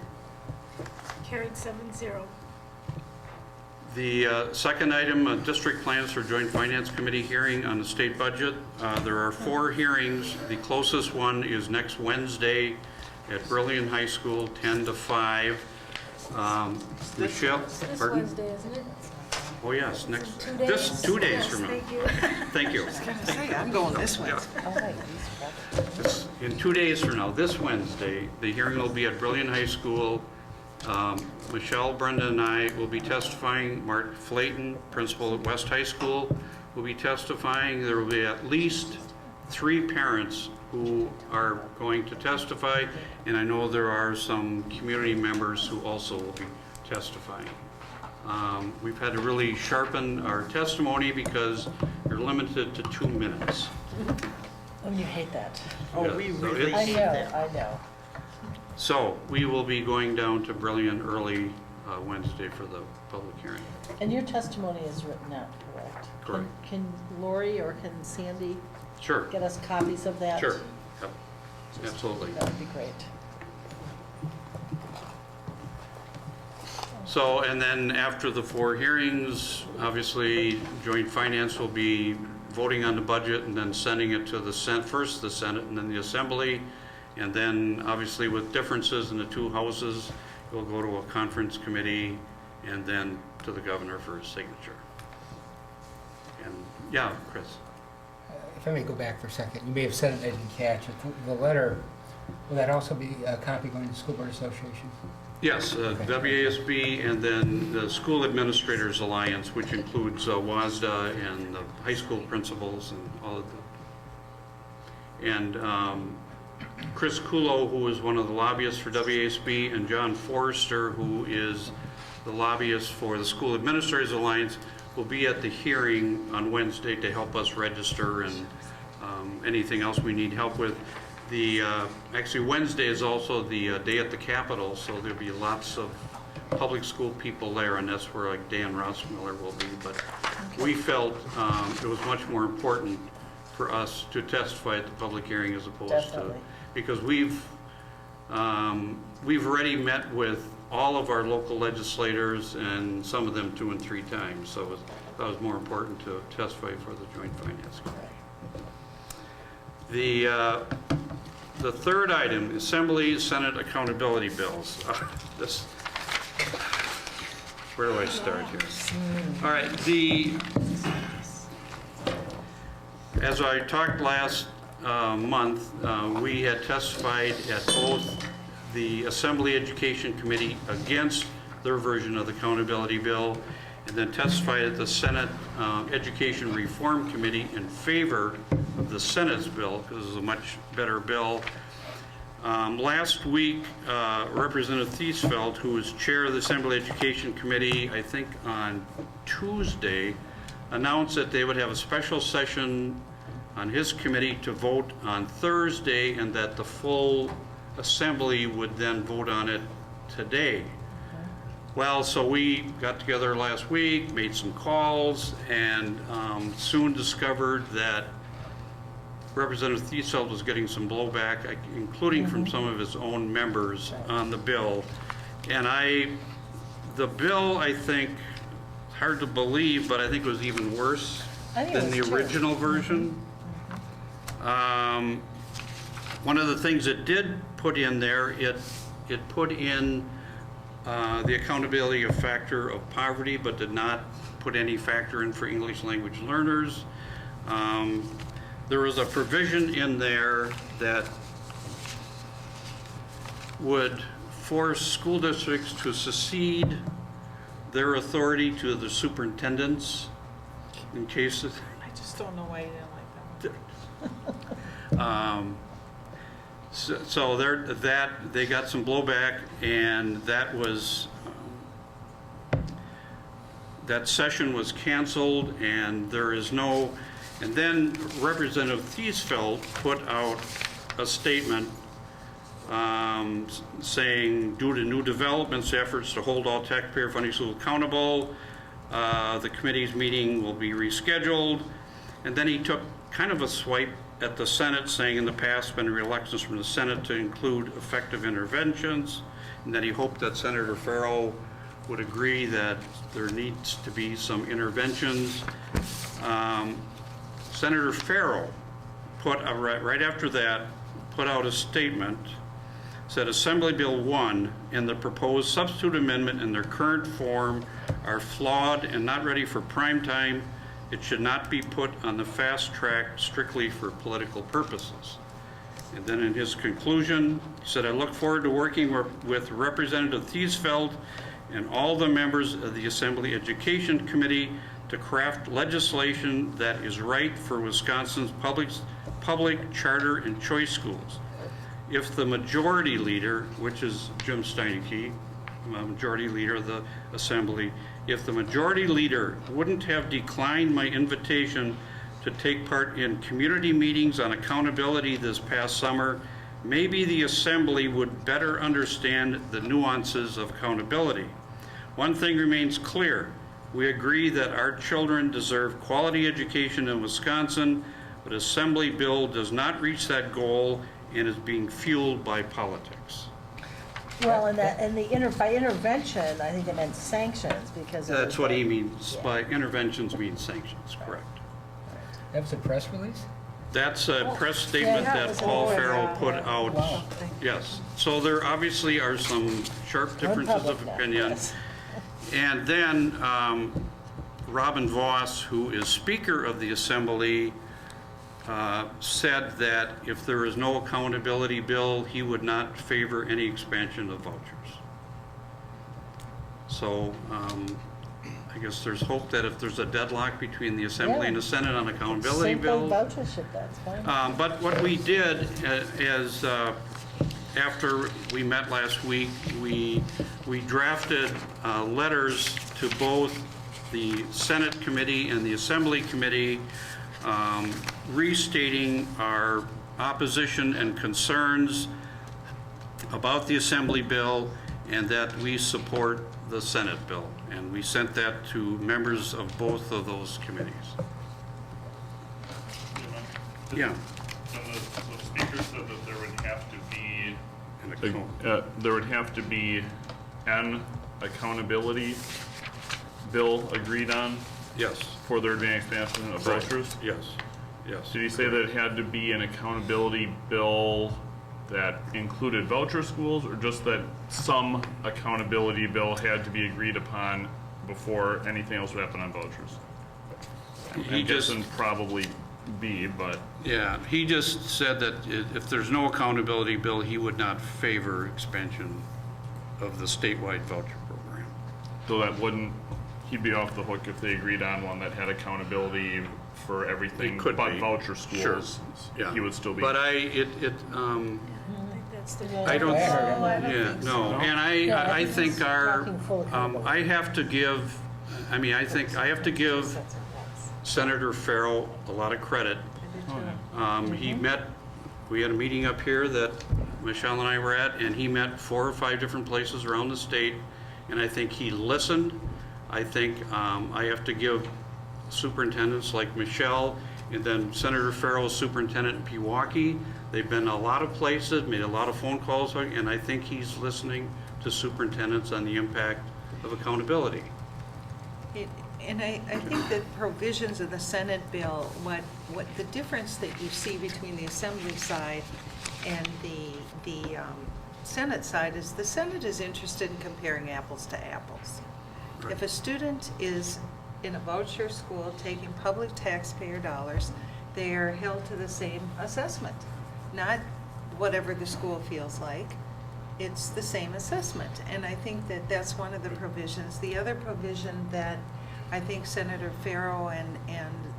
Carried 7-0. The second item, district plans for Joint Finance Committee hearing on the state budget. There are 4 hearings. The closest one is next Wednesday at Brilliant High School, 10 to 5. Michelle, This pardon? Wednesday, isn't it? Oh, yes, next, 2 days. this, 2 days Yes, from now. thank you. Thank you. Say, I'm going this way. It's in 2 days from now, this Wednesday, the hearing will be at Brilliant High School. Michelle, Brenda, and I will be testifying. Mark Flayton, principal at West High School, will be testifying. There will be at least 3 parents who are going to testify, and I know there are some community members who also will be testifying. We've had to really sharpen our testimony because you're limited to 2 minutes. Oh, you hate that. Yeah, so I know, I know. So we will be going down to Brilliant early Wednesday for the public hearing. And your testimony is written out, correct? Correct. Can Lori or can Sandy Sure. get us copies of that? Sure. Yep. Absolutely. That would be great. So, and then after the 4 hearings, obviously, Joint Finance will be voting on the budget and then sending it to the Senate, first the Senate and then the Assembly. And then, obviously, with differences in the 2 houses, it will go to a conference committee and then to the governor for his signature. And, yeah, Chris. If I may go back for a second, you may have said it, I didn't catch it. The letter, will that also be a copy going to the School Board Association? Yes, WASB and then the School Administrators Alliance, which includes WASDA and the high school principals and all of them. And Chris Kulo, who is one of the lobbyists for WASB, and John Forrester, who is the lobbyist for the School Administrators Alliance, will be at the hearing on Wednesday to help us register and anything else we need help with. Actually, Wednesday is also the day at the Capitol, so there'll be lots of public school people there, and that's where like Dan Rossmiller will be. But we felt it was much more important for us to testify at the public hearing as opposed to, because we've already met with all of our local legislators, and some of them 2 and 3 times. So that was more important to testify for the Joint Finance Committee. The third item, Assembly Senate accountability bills. Where do I start here? All right, as I talked last month, we had testified at both the Assembly Education Committee against their version of the accountability bill, and then testified at the Senate Education Reform Committee in favor of the Senate's bill, because it's a much better bill. Last week, Representative Thiesfeld, who was chair of the Assembly Education Committee, I think on Tuesday, announced that they would have a special session on his committee to vote on Thursday, and that the full Assembly would then vote on it today. Well, so we got together last week, made some calls, and soon discovered that Representative Thiesfeld was getting some blowback, including from some of his own members on the bill. And the bill, I think, hard to believe, but I think it was even worse than the original version. One of the things it did put in there, it put in the accountability factor of poverty, but did not put any factor in for English language learners. There was a provision in there that would force school districts to cede their authority to the superintendents in cases. I just don't know why you didn't like that one. So they got some blowback, and that session was canceled, and there is no. And then Representative Thiesfeld put out a statement saying, due to new developments, efforts to hold all taxpayer-funded schools accountable, the committee's meeting will be rescheduled. And then he took kind of a swipe at the Senate, saying in the past been reluctance from the Senate to include effective interventions, and that he hoped that Senator Farrell would agree that there needs to be some interventions. Senator Farrell right after that put out a statement, said Assembly Bill 1 and the proposed substitute amendment in their current form are flawed and not ready for prime time. It should not be put on the fast track strictly for political purposes. And then in his conclusion, he said, I look forward to working with Representative Thiesfeld and all the members of the Assembly Education Committee to craft legislation that is right for Wisconsin's public charter and choice schools. If the majority leader, which is Jim Steinke, majority leader of the Assembly, if the majority leader wouldn't have declined my invitation to take part in community meetings on accountability this past summer, maybe the Assembly would better understand the nuances of accountability. One thing remains clear. We agree that our children deserve quality education in Wisconsin, but Assembly bill does not reach that goal and is being fueled by politics. Well, by intervention, I think it meant sanctions because. That's what he means by interventions means sanctions, correct. That was a press release? That's a press statement that Paul Farrell put out. Wow. Yes. So there obviously are some sharp differences of opinion. Yes. And then Robin Voss, who is Speaker of the Assembly, said that if there is no accountability bill, he would not favor any expansion of vouchers. So I guess there's hope that if there's a deadlock between the Assembly and the Senate on accountability bill. Vouchership, that's fine. But what we did is, after we met last week, we drafted letters to both the Senate committee and the Assembly committee restating our opposition and concerns about the Assembly bill and that we support the Senate bill. And we sent that to members of both of those committees. Yeah. So the speaker said that there would have to be an accountability bill agreed on. Yes. For the advanced expansion of vouchers. Yes. Yes. Did he say that it had to be an accountability bill that included voucher schools, or just that some accountability bill had to be agreed upon before anything else would happen on vouchers? I'm guessing probably B, but... Yeah, he just said that if there's no accountability bill, he would not favor expansion of the statewide voucher program. So that wouldn't, he'd be off the hook if they agreed on one that had accountability for everything but voucher schools. Sure. Yeah. He would still be... But I don't, yeah, no, and I think our, I have to give, I think I have to give Senator Farrell a lot of credit. We had a meeting up here that Michelle and I were at, and he met 4 or 5 different places around the state, and I think he listened. I think I have to give superintendents like Michelle, and then Senator Farrell is superintendent in Pewaukee. They've been a lot of places, made a lot of phone calls, and I think he's listening to superintendents on the impact of accountability. And I think that provisions of the Senate bill, what the difference that you see between the Assembly side and the Senate side is the Senate is interested in comparing apples to apples. Right. If a student is in a voucher school taking public taxpayer dollars, they are held to the same assessment, not whatever the school feels like. It's the same assessment, and I think that that's one of the provisions. The other provision that I think Senator Farrell and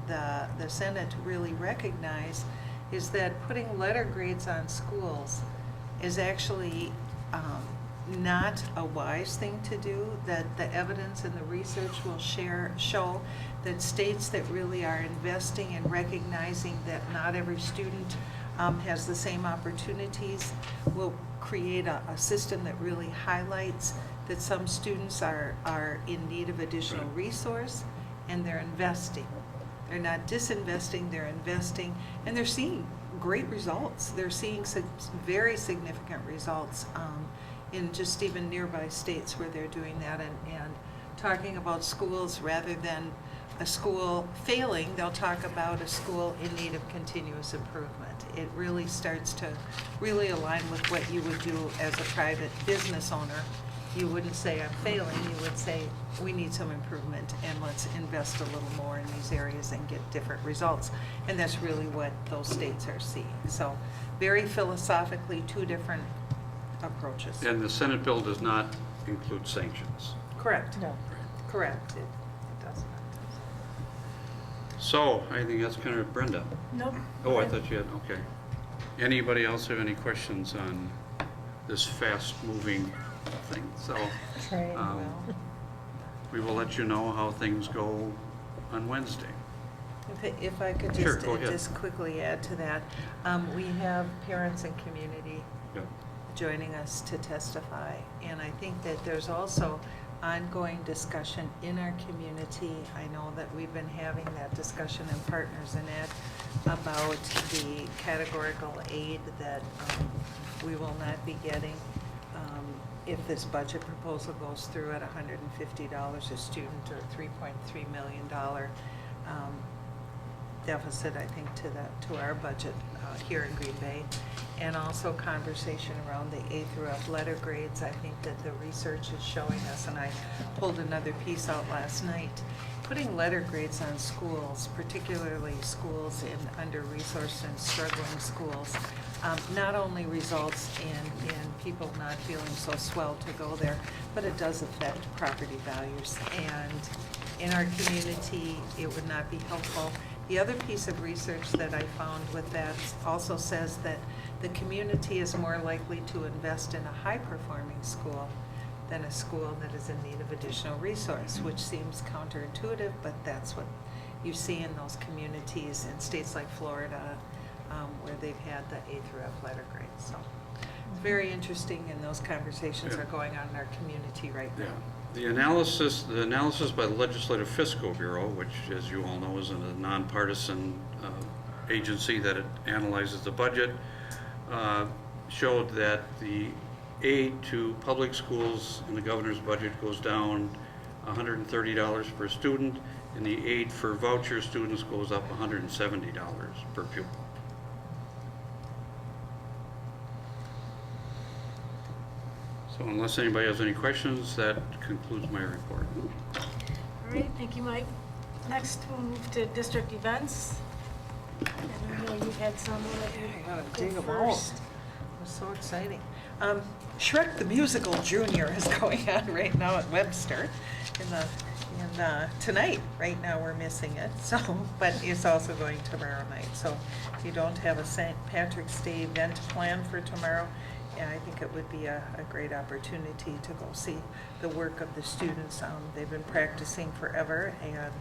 the Senate really recognize is that putting letter grades on schools is actually not a wise thing to do, that the evidence and the research will show that states that really are investing and recognizing that not every student has the same opportunities will create a system that really highlights that some students are in need of additional resource, and they're investing. They're not disinvesting, they're investing, and they're seeing great results. They're seeing very significant results in just even nearby states where they're doing that, and talking about schools rather than a school failing, they'll talk about a school in need of continuous improvement. It really starts to really align with what you would do as a private business owner you wouldn't say I'm failing, you would say we need some improvement and let's invest a little more in these areas and get different results. And that's really what those states are seeing. So very philosophically, two different approaches. And the Senate bill does not include sanctions. Correct. No. Correct. It does not. So, I think that's kind of Brenda. Nope. Oh, I thought you had, okay. Anybody else have any questions on this fast-moving thing? So, Train well. we will let you know how things go on Wednesday. If I could Sure, just, go ahead. just quickly add to that, we have parents and community Yep. joining us to testify. And I think that there's also ongoing discussion in our community. I know that we've been having that discussion in Partners in Ed about the categorical aid that we will not be getting if this budget proposal goes through at $150 a student or $3.3 million deficit, I think, to our budget here in Green Bay. And also conversation around the A through F letter grades. I think that the research is showing us, and I pulled another piece out last night, putting letter grades on schools, particularly schools in under-resourced and struggling schools, not only results in people not feeling so swell to go there, but it does affect property values. And in our community, it would not be helpful. The other piece of research that I found with that also says that the community is more likely to invest in a high-performing school than a school that is in need of additional resource, which seems counterintuitive, but that's what you see in those communities in states like Florida, where they've had the A through F letter grades. So it's very interesting, and those conversations are going on in our community right now. Yeah. The analysis by the Legislative Fiscal Bureau, which, as you all know, is a nonpartisan agency that analyzes the budget, showed that the aid to public schools in the governor's budget goes down $130 per student, and the aid for voucher students goes up $170 per pupil. So unless anybody has any questions, that concludes my report. All right, thank you, Mike. Next, we'll move to district events. And I know you had some that I gotta you dig go them out. first. It was so exciting. Shrek the Musical Junior is going on right now at Webster tonight. Right now we're missing it, so, but it's also going tomorrow night. So if you don't have a St. Patrick's Day event planned for tomorrow, yeah, I think it would be a great opportunity to go see the work of the students. They've been practicing forever, and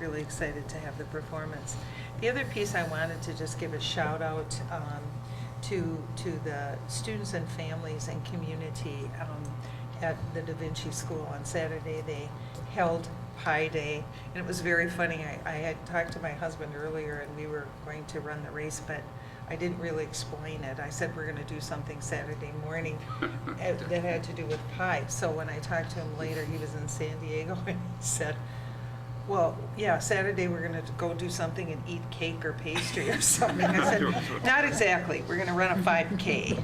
really excited to have the performance. The other piece I wanted to just give a shout out to the students and families and community at the Da Vinci School on Saturday. They held Pi Day, and it was very funny. I had talked to my husband earlier, and we were going to run the race, but I didn't really explain it. I said we're going to do something Saturday morning that had to do with pie. So when I talked to him later, he was in San Diego, and he said, well, yeah, Saturday we're going to go do something and eat cake or pastry or something. I said, not exactly. We're going to run a 5K.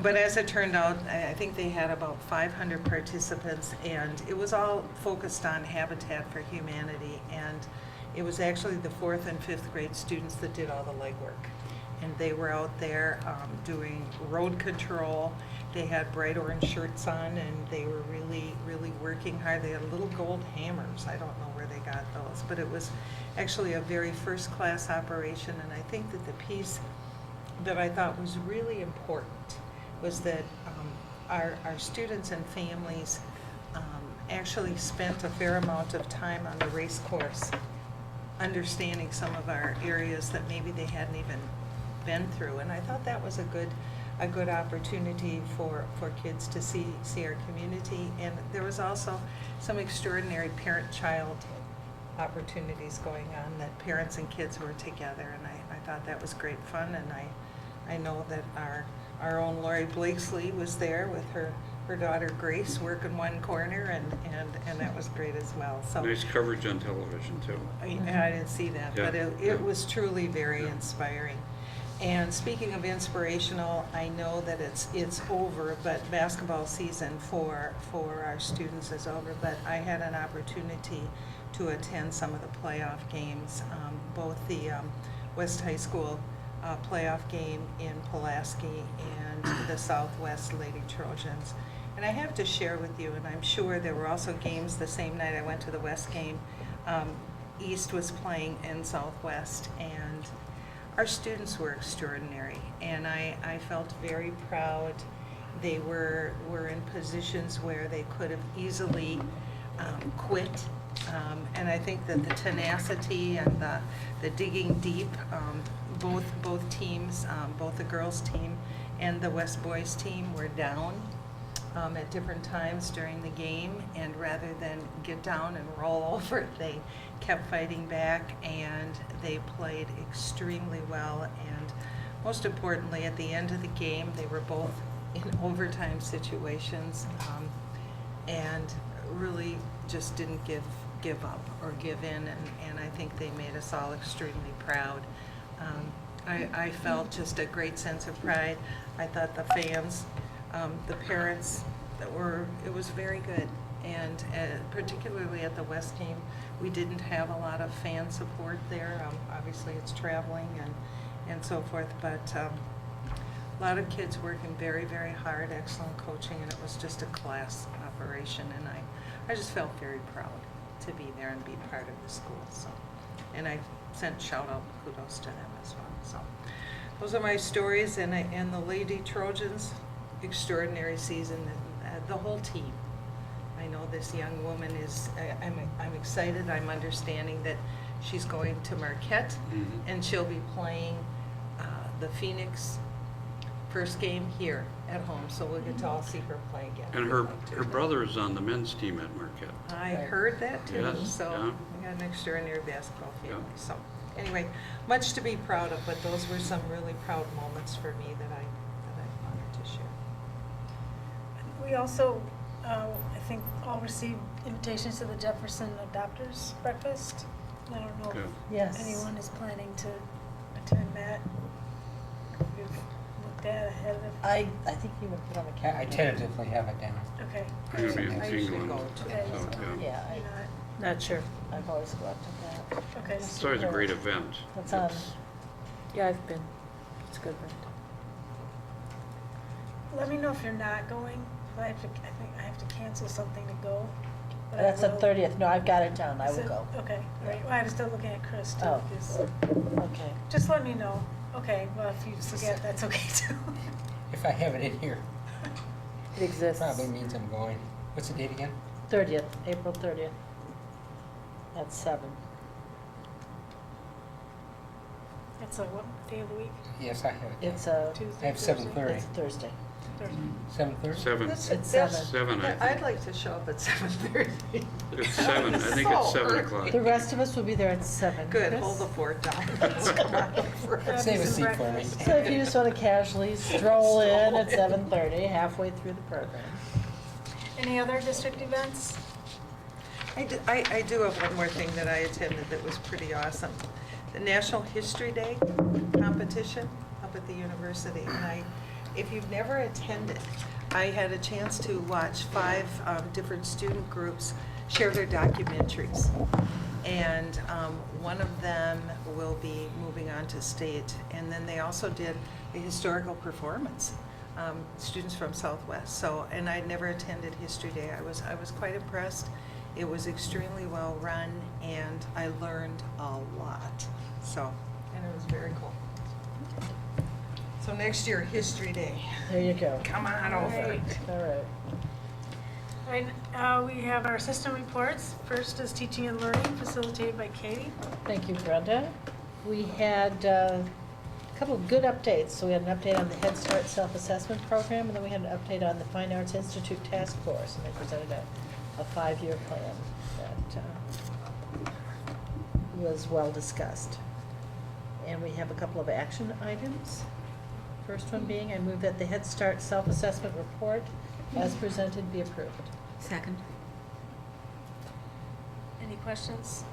But as it turned out, I think they had about 500 participants, and it was all focused on Habitat for Humanity. And it was actually the 4th and 5th grade students that did all the legwork. And they were out there doing road control. They had bright orange shirts on, and they were really, really working hard. They had little gold hammers. I don't know where they got those, but it was actually a very first-class operation. And I think that the piece that I thought was really important was that our students and families actually spent a fair amount of time on the race course, understanding some of our areas that maybe they hadn't even been through. And I thought that was a good opportunity for kids to see our community. And there was also some extraordinary parent-child opportunities going on, that parents and kids were together, and I thought that was great fun. And I know that our own Lori Blakesley was there with her daughter Grace working one corner, and that was great as well. So nice coverage on television too. I didn't see that, Yeah, but it was truly very inspiring. And speaking of inspirational, I know that it's over, but basketball season for our students is over. But I had an opportunity to attend some of the playoff games, both the West High School playoff game in Pulaski and the Southwest Lady Trojans. And I have to share with you, and I'm sure there were also games the same night I went to the West game. East was playing in Southwest, and our students were extraordinary, and I felt very proud. They were in positions where they could have easily quit, and I think that the tenacity and the digging deep, both teams, both the girls team and the West boys team were down at different times during the game, and rather than get down and roll over, they kept fighting back, and they played extremely well. And most importantly, at the end of the game, they were both in overtime situations, and really just didn't give up or give in, and I think they made us all extremely proud. I felt just a great sense of pride. I thought the fans, the parents, it was very good. And particularly at the West game, we didn't have a lot of fan support there. Obviously, it's traveling and so forth, but a lot of kids working very, very hard, excellent coaching, and it was just a class operation. And I just felt very proud to be there and be part of the school. So, and I sent shout out kudos to them as well. So those are my stories, and the Lady Trojans, extraordinary season, the whole team. I know this young woman is, I'm excited. I'm understanding that she's going to Marquette, and she'll be playing the Phoenix first game here at home, so we'll get to all see her play again. And her brother is on the men's team at Marquette. I heard that too, Yes, so yeah. we got an extraordinary basketball family. So anyway, much to be proud of, but those were some really proud moments for me that I wanted to share. We also, I think, all received invitations to the Jefferson Adopters Breakfast. I don't know if Yes. anyone is planning to attend that. We've looked at ahead of. I think you would put on the I calendar. tentatively have it down. Okay. I'm going to be in I usually England. go to Okay. so, yeah. Yeah, You're not sure. I've always gone to that. Okay. It's always a great event. What's on? It's- Yeah, I've been. It's a good event. Let me know if you're not going. I think I have to cancel something to go. but I That's the will. 30th. No, I've got it down. I Is will it? go. Okay, great. Well, I was still looking at Chris too. Oh. 'Cause- Okay. Just let me know. Okay, well, if you forget, that's okay too. If I have it in here, It exists. probably means I'm going. What's the date again? 30th, April 30th. At 7. It's a what day of the week? Yes, I have it. It's a, Tuesday, I have Thursday? 7:30. it's Thursday. Thursday. 7:30? 7. It's It's 7. 7, I I'd think. like to show up at 7:30. It's 7. I think it's 7 So o'clock. The rest of us will be there at 7. Good, Chris? hold the fort down. Let's come on over. Save a Some seat for me. breakfast. So if you just want to casually stroll in at 7:30, halfway through the program. Any other district events? I do have one more thing that I attended that was pretty awesome. The National History Day competition up at the university. And if you've never attended, I had a chance to watch 5 different student groups share their documentaries. And one of them will be moving on to state. And then they also did a historical performance, students from Southwest. So, and I'd never attended History Day. I was quite impressed. It was extremely well run, and I learned a lot. So, and it was very cool. So next year, History Day. There you go. Come on over. All right. All right, we have our system reports. First is teaching and learning facilitated by Katie. Thank you, Brenda. We had a couple of good updates. So we had an update on the Head Start self-assessment program, and then we had an update on the Fine Arts Institute task force, and they presented a 5-year plan that was well discussed. And we have a couple of action items. First one being, I move that the Head Start self-assessment report as presented be approved. Second. Any questions?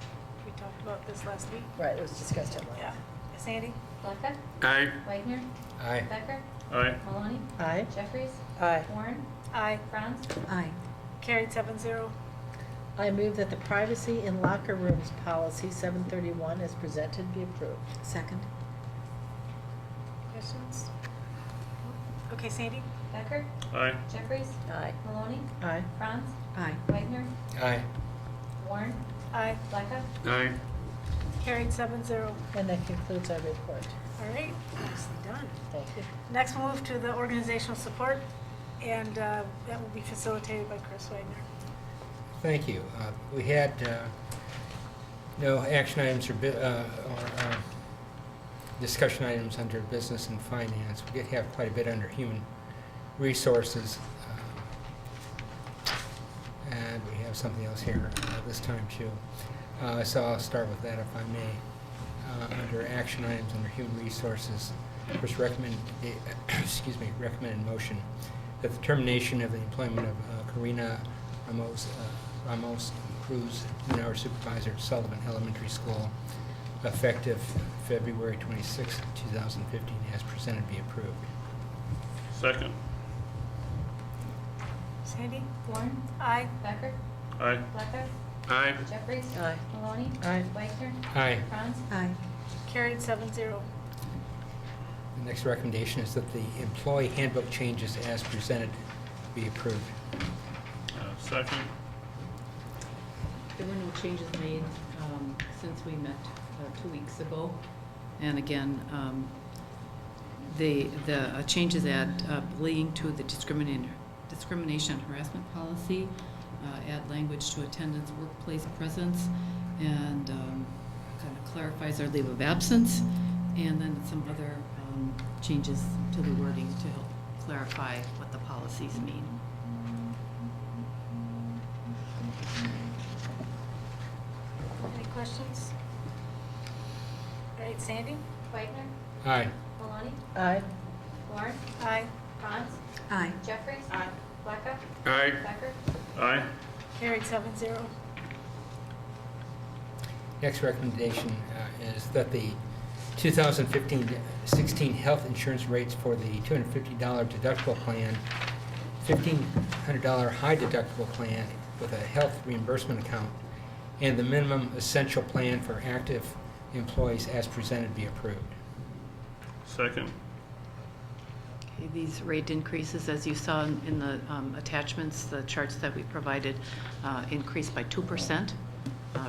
We talked about this last week. Right, it was discussed at length. Yeah. Sandy? Blackout? Aye. Wagner? Aye. Becker? Aye. Maloney? Aye. Jeffries? Aye. Warren? Aye. Franz? Aye. Carried 7-0. I move that the privacy in locker rooms policy 731 as presented be approved. Second. Questions? Okay, Sandy? Becker? Aye. Jeffries? Aye. Maloney? Aye. Franz? Aye. Wagner? Aye. Warren? Aye. Blackout? Aye. Carried 7-0. And that concludes our report. All right, nicely done. Thank you. Next, we'll move to the organizational support, and that will be facilitated by Chris Wagner. Thank you. We had no action items or discussion items under business and finance. We did have quite a bit under human resources. And we have something else here this time too. So I'll start with that if I may. Under action items under human resources, first recommended motion that the termination of the employment of Karina Ramos Cruz, noon-hour supervisor at Sullivan Elementary School, effective February 26, 2015, as presented, be approved. Second. Sandy? Warren? Aye. Becker? Aye. Blackout? Aye. Jeffries? Aye. Maloney? Aye. Wagner? Aye. Franz? Aye. Carried 7-0. The next recommendation is that the employee handbook changes as presented be approved. Second. There were no changes made since we met 2 weeks ago. And again, the changes add bullying to the discrimination and harassment policy, add language to attendance, workplace presence, and kind of clarifies our leave of absence, and then some other changes to the wording to help clarify what the policies mean. Any questions? All right, Sandy? Wagner? Aye. Maloney? Aye. Warren? Aye. Franz? Aye. Jeffries? Aye. Blackout? Aye. Becker? Aye. Carried 7-0. Next recommendation is that the 2015-16 health insurance rates for the $250 deductible plan, $1,500 high deductible plan with a health reimbursement account, and the minimum essential plan for active employees as presented be approved. Second. Okay, these rate increases, as you saw in the attachments, the charts that we provided, increased by 2%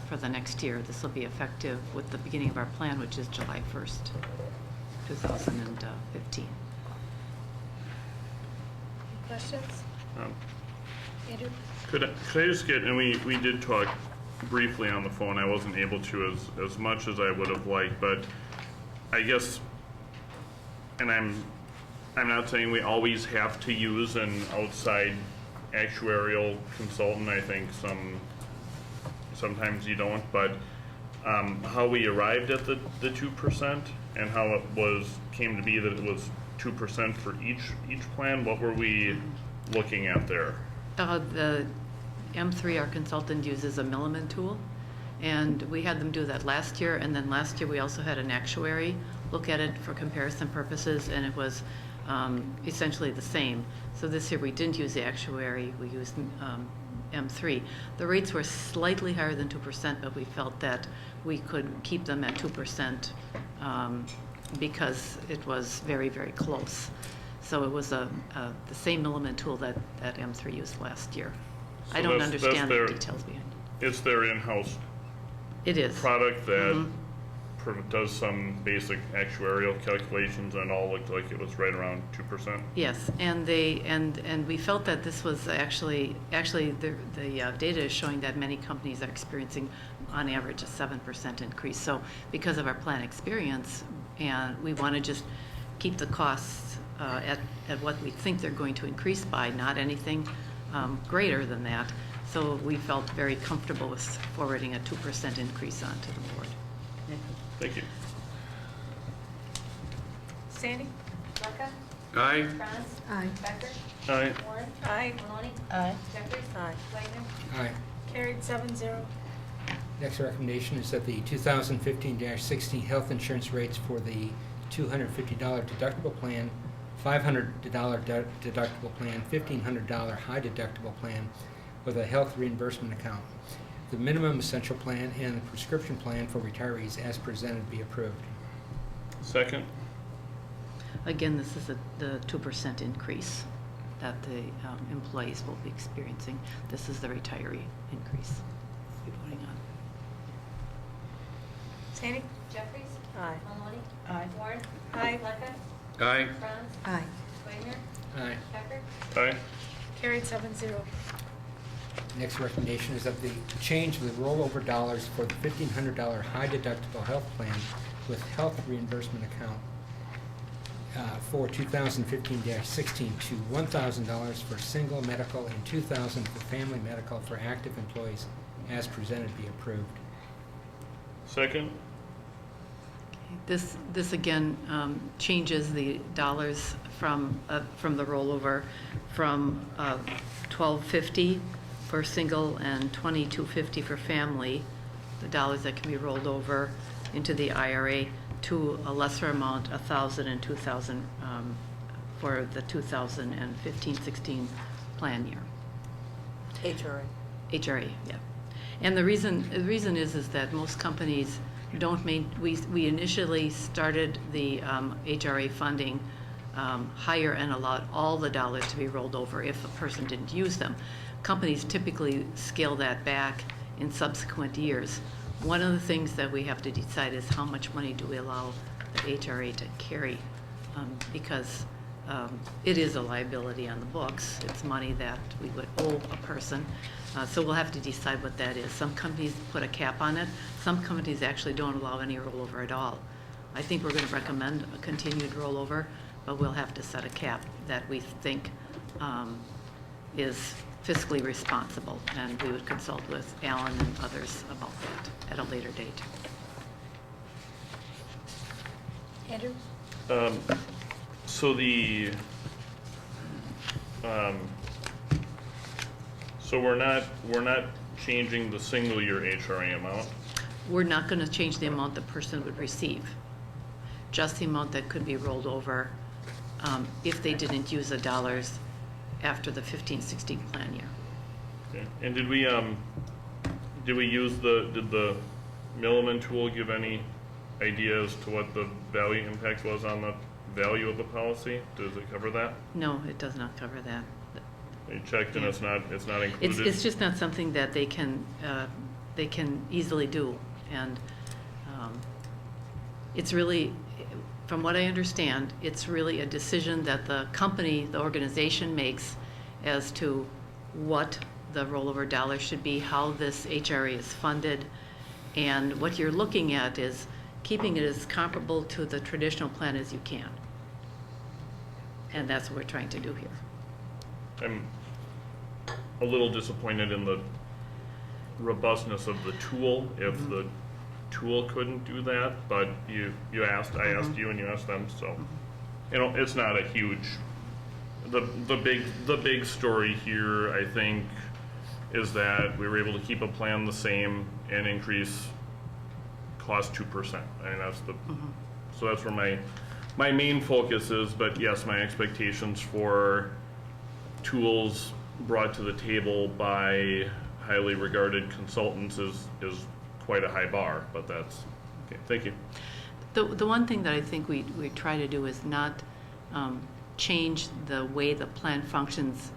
for the next year. This will be effective with the beginning of our plan, which is July 1st, 2015. Any questions? Andrew? Could I just get, and we did talk briefly on the phone, I wasn't able to as much as I would have liked, but I guess, and I'm not saying we always have to use an outside actuarial consultant. I think sometimes you don't, but how we arrived at the 2% and how it came to be that it was 2% for each plan. What were we looking at there? The M3, our consultant, uses a Milliman tool, and we had them do that last year, and then last year we also had an actuary look at it for comparison purposes, and it was essentially the same. So this year we didn't use the actuary, we used M3. The rates were slightly higher than 2%, but we felt that we could keep them at 2% because it was very, very close. So it was the same Milliman tool that M3 used last year. So I don't understand the details behind it. It's their in-house It is. product that does some basic actuarial calculations, and it all looked like it was right around 2%. Yes, and we felt that this was actually the data is showing that many companies are experiencing on average a 7% increase. So because of our plan experience, and we want to just keep the costs at what we think they're going to increase by, not anything greater than that. So we felt very comfortable with forwarding a 2% increase onto the board. Thank you. Sandy? Blackout? Aye. Franz? Aye. Becker? Aye. Warren? Aye. Maloney? Aye. Jeffries? Aye. Wagner? Aye. Carried 7-0. Next recommendation is that the 2015-16 health insurance rates for the $250 deductible plan, $500 deductible plan, $1,500 high deductible plan with a health reimbursement account. The minimum essential plan and the prescription plan for retirees as presented be approved. Second. Again, this is the 2% increase that the employees will be experiencing. This is the retiree increase we're voting on. Sandy? Jeffries? Aye. Maloney? Aye. Warren? Aye. Blackout? Aye. Franz? Aye. Wagner? Aye. Becker? Aye. Carried 7-0. Next recommendation is of the change of the rollover dollars for the $1,500 high deductible health plan with health reimbursement account for 2015-16 to $1,000 for single medical and $2,000 for family medical for active employees as presented be approved. Second. This again changes the dollars from the rollover from $1,250 for single and $2,250 for family, the dollars that can be rolled over into the IRA, to a lesser amount, $1,000 and $2,000 for the 2015-16 plan year. HRA. HRA, yeah. And the reason is that most companies don't we initially started the HRA funding higher and allowed all the dollars to be rolled over if a person didn't use them. Companies typically scale that back in subsequent years. One of the things that we have to decide is how much money do we allow the HRA to carry, because it is a liability on the books. It's money that we would owe a person. So we'll have to decide what that is. Some companies put a cap on it. Some companies actually don't allow any rollover at all. I think we're going to recommend a continued rollover, but we'll have to set a cap that we think is fiscally responsible, and we would consult with Alan and others about that at a later date. Andrew? So the so we're not changing the single year HRA amount. We're not going to change the amount the person would receive, just the amount that could be rolled over if they didn't use the dollars after the 15-16 plan year. Okay. And did we use did the Milliman tool give any idea as to what the value impact was on the value of the policy? Does it cover that? No, it does not cover that. You checked and it's not included? It's just not something that they can easily do. And it's really, from what I understand, it's really a decision that the company, the organization makes as to what the rollover dollars should be, how this HRA is funded, and what you're looking at is keeping it as comparable to the traditional plan as you can. And that's what we're trying to do here. I'm a little disappointed in the robustness of the tool, if the tool couldn't do that, but I asked you and you asked them, so it's not a huge, the big story here, I think, is that we were able to keep a plan the same and increase cost 2%. I mean, that's so that's where my main focus is, but yes, my expectations for tools brought to the table by highly regarded consultants is quite a high bar, but that's okay. Thank you. The one thing that I think we try to do is not change the way the plan functions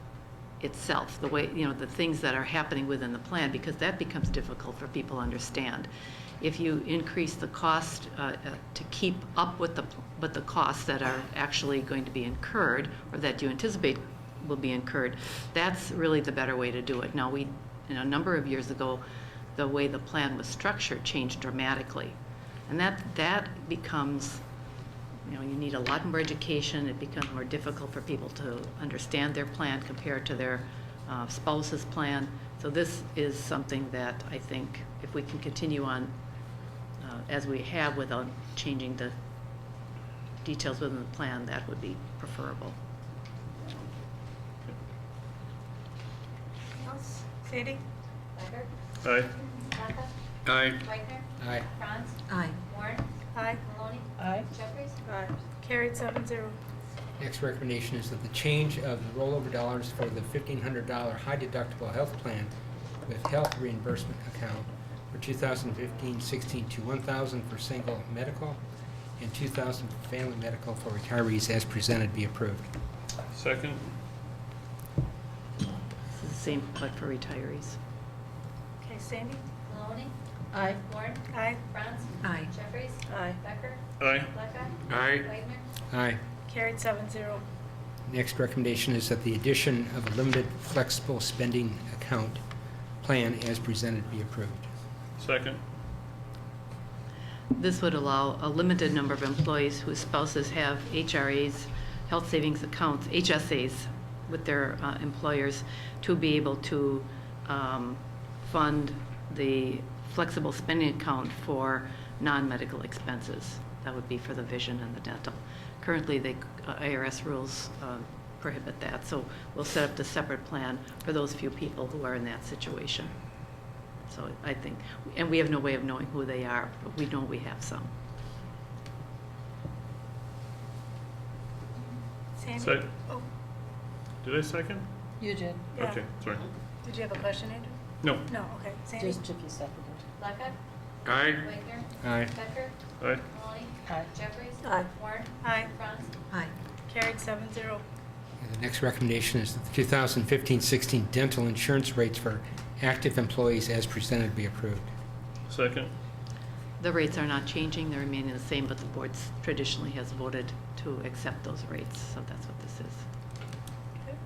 itself, the way, the things that are happening within the plan, because that becomes difficult for people to understand. If you increase the cost to keep up with the costs that are actually going to be incurred, or that you anticipate will be incurred, that's really the better way to do it. Now, a number of years ago, the way the plan was structured changed dramatically, and that becomes, you need a lot more education. It becomes more difficult for people to understand their plan compared to their spouse's plan. So this is something that I think if we can continue on as we have without changing the details within the plan, that would be preferable. Anything else? Sandy? Becker? Aye. Blackout? Aye. Wagner? Aye. Franz? Aye. Warren? Aye. Maloney? Aye. Jeffries? Aye. Carried 7-0. Next recommendation is that the change of the rollover dollars for the $1,500 high deductible health plan with health reimbursement account for 2015-16 to $1,000 for single medical and $2,000 for family medical for retirees as presented be approved. Second. This is the same but for retirees. Okay, Sandy? Maloney? Aye. Warren? Aye. Franz? Aye. Jeffries? Aye. Becker? Aye. Blackout? Aye. Wagner? Aye. Carried 7-0. Next recommendation is that the addition of a limited flexible spending account plan as presented be approved. Second. This would allow a limited number of employees whose spouses have HRAs, health savings accounts, HSAs with their employers to be able to fund the flexible spending account for non-medical expenses. That would be for the vision and the dental. Currently, the IRS rules prohibit that, so we'll set up the separate plan for those few people who are in that situation. So I think, and we have no way of knowing who they are, but we know we have some. Sandy? Sec- Oh, Did I second? You did. yeah. Okay, sorry. Did you have a question, Andrew? No. No, okay. Sandy? Just if you seconded. Blackout? Aye. Wagner? Aye. Becker? Aye. Maloney? Aye. Jeffries? Aye. Warren? Aye. Franz? Aye. Carried 7-0. And the next recommendation is that the 2015-16 dental insurance rates for active employees as presented be approved. Second. The rates are not changing, they're remaining the same, but the board traditionally has voted to accept those rates, so that's what this is. Okay.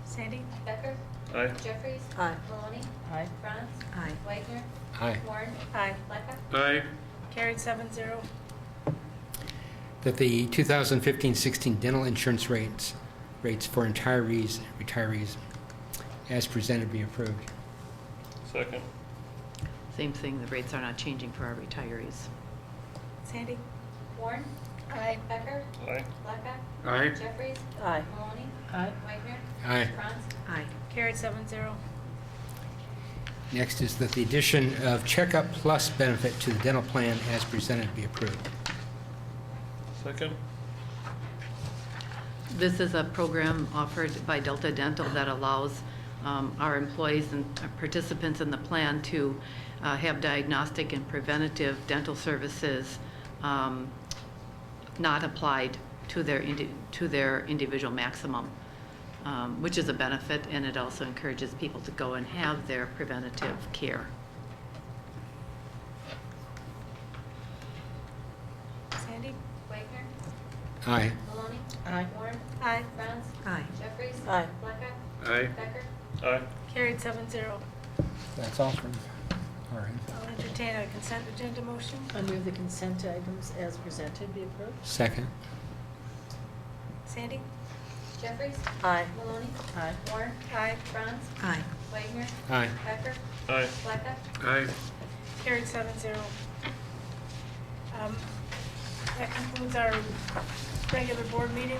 Sandy? Becker? Aye. Jeffries? Aye. Maloney? Aye. Franz? Aye. Wagner? Aye. Warren? Aye. Blackout? Aye. Carried 7-0. That the 2015-16 dental insurance rates for retirees as presented be approved. Second. Same thing, the rates are not changing for our retirees. Sandy? Warren? Aye. Becker? Aye. Blackout? Aye. Jeffries? Aye. Maloney? Aye. Wagner? Aye. Franz? Aye. Carried 7-0. Next is that the addition of Checkup Plus benefit to the dental plan as presented be approved. Second. This is a program offered by Delta Dental that allows our employees and participants in the plan to have diagnostic and preventative dental services not applied to their individual maximum, which is a benefit, and it also encourages people to go and have their preventative care. Sandy? Wagner? Aye. Maloney? Aye. Warren? Aye. Franz? Aye. Jeffries? Aye. Blackout? Aye. Becker? Aye. Carried 7-0. That's all from our end. I'll entertain a consent agenda motion. I move the consent items as presented be approved. Second. Sandy? Jeffries? Aye. Maloney? Aye. Warren? Aye. Franz? Aye. Wagner? Aye. Becker? Aye. Blackout? Aye. Carried 7-0. That concludes our regular board meeting.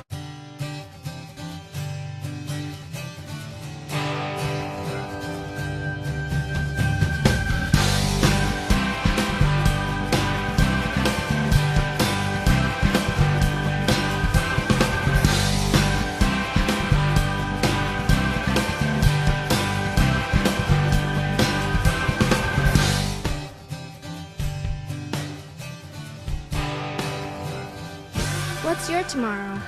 What's your tomorrow?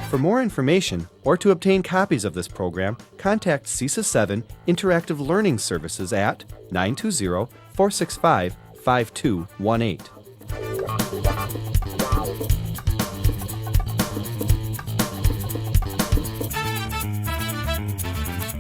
For more information or to obtain copies of this program, contact CISA 7 Interactive Learning Services at 920-465-5218.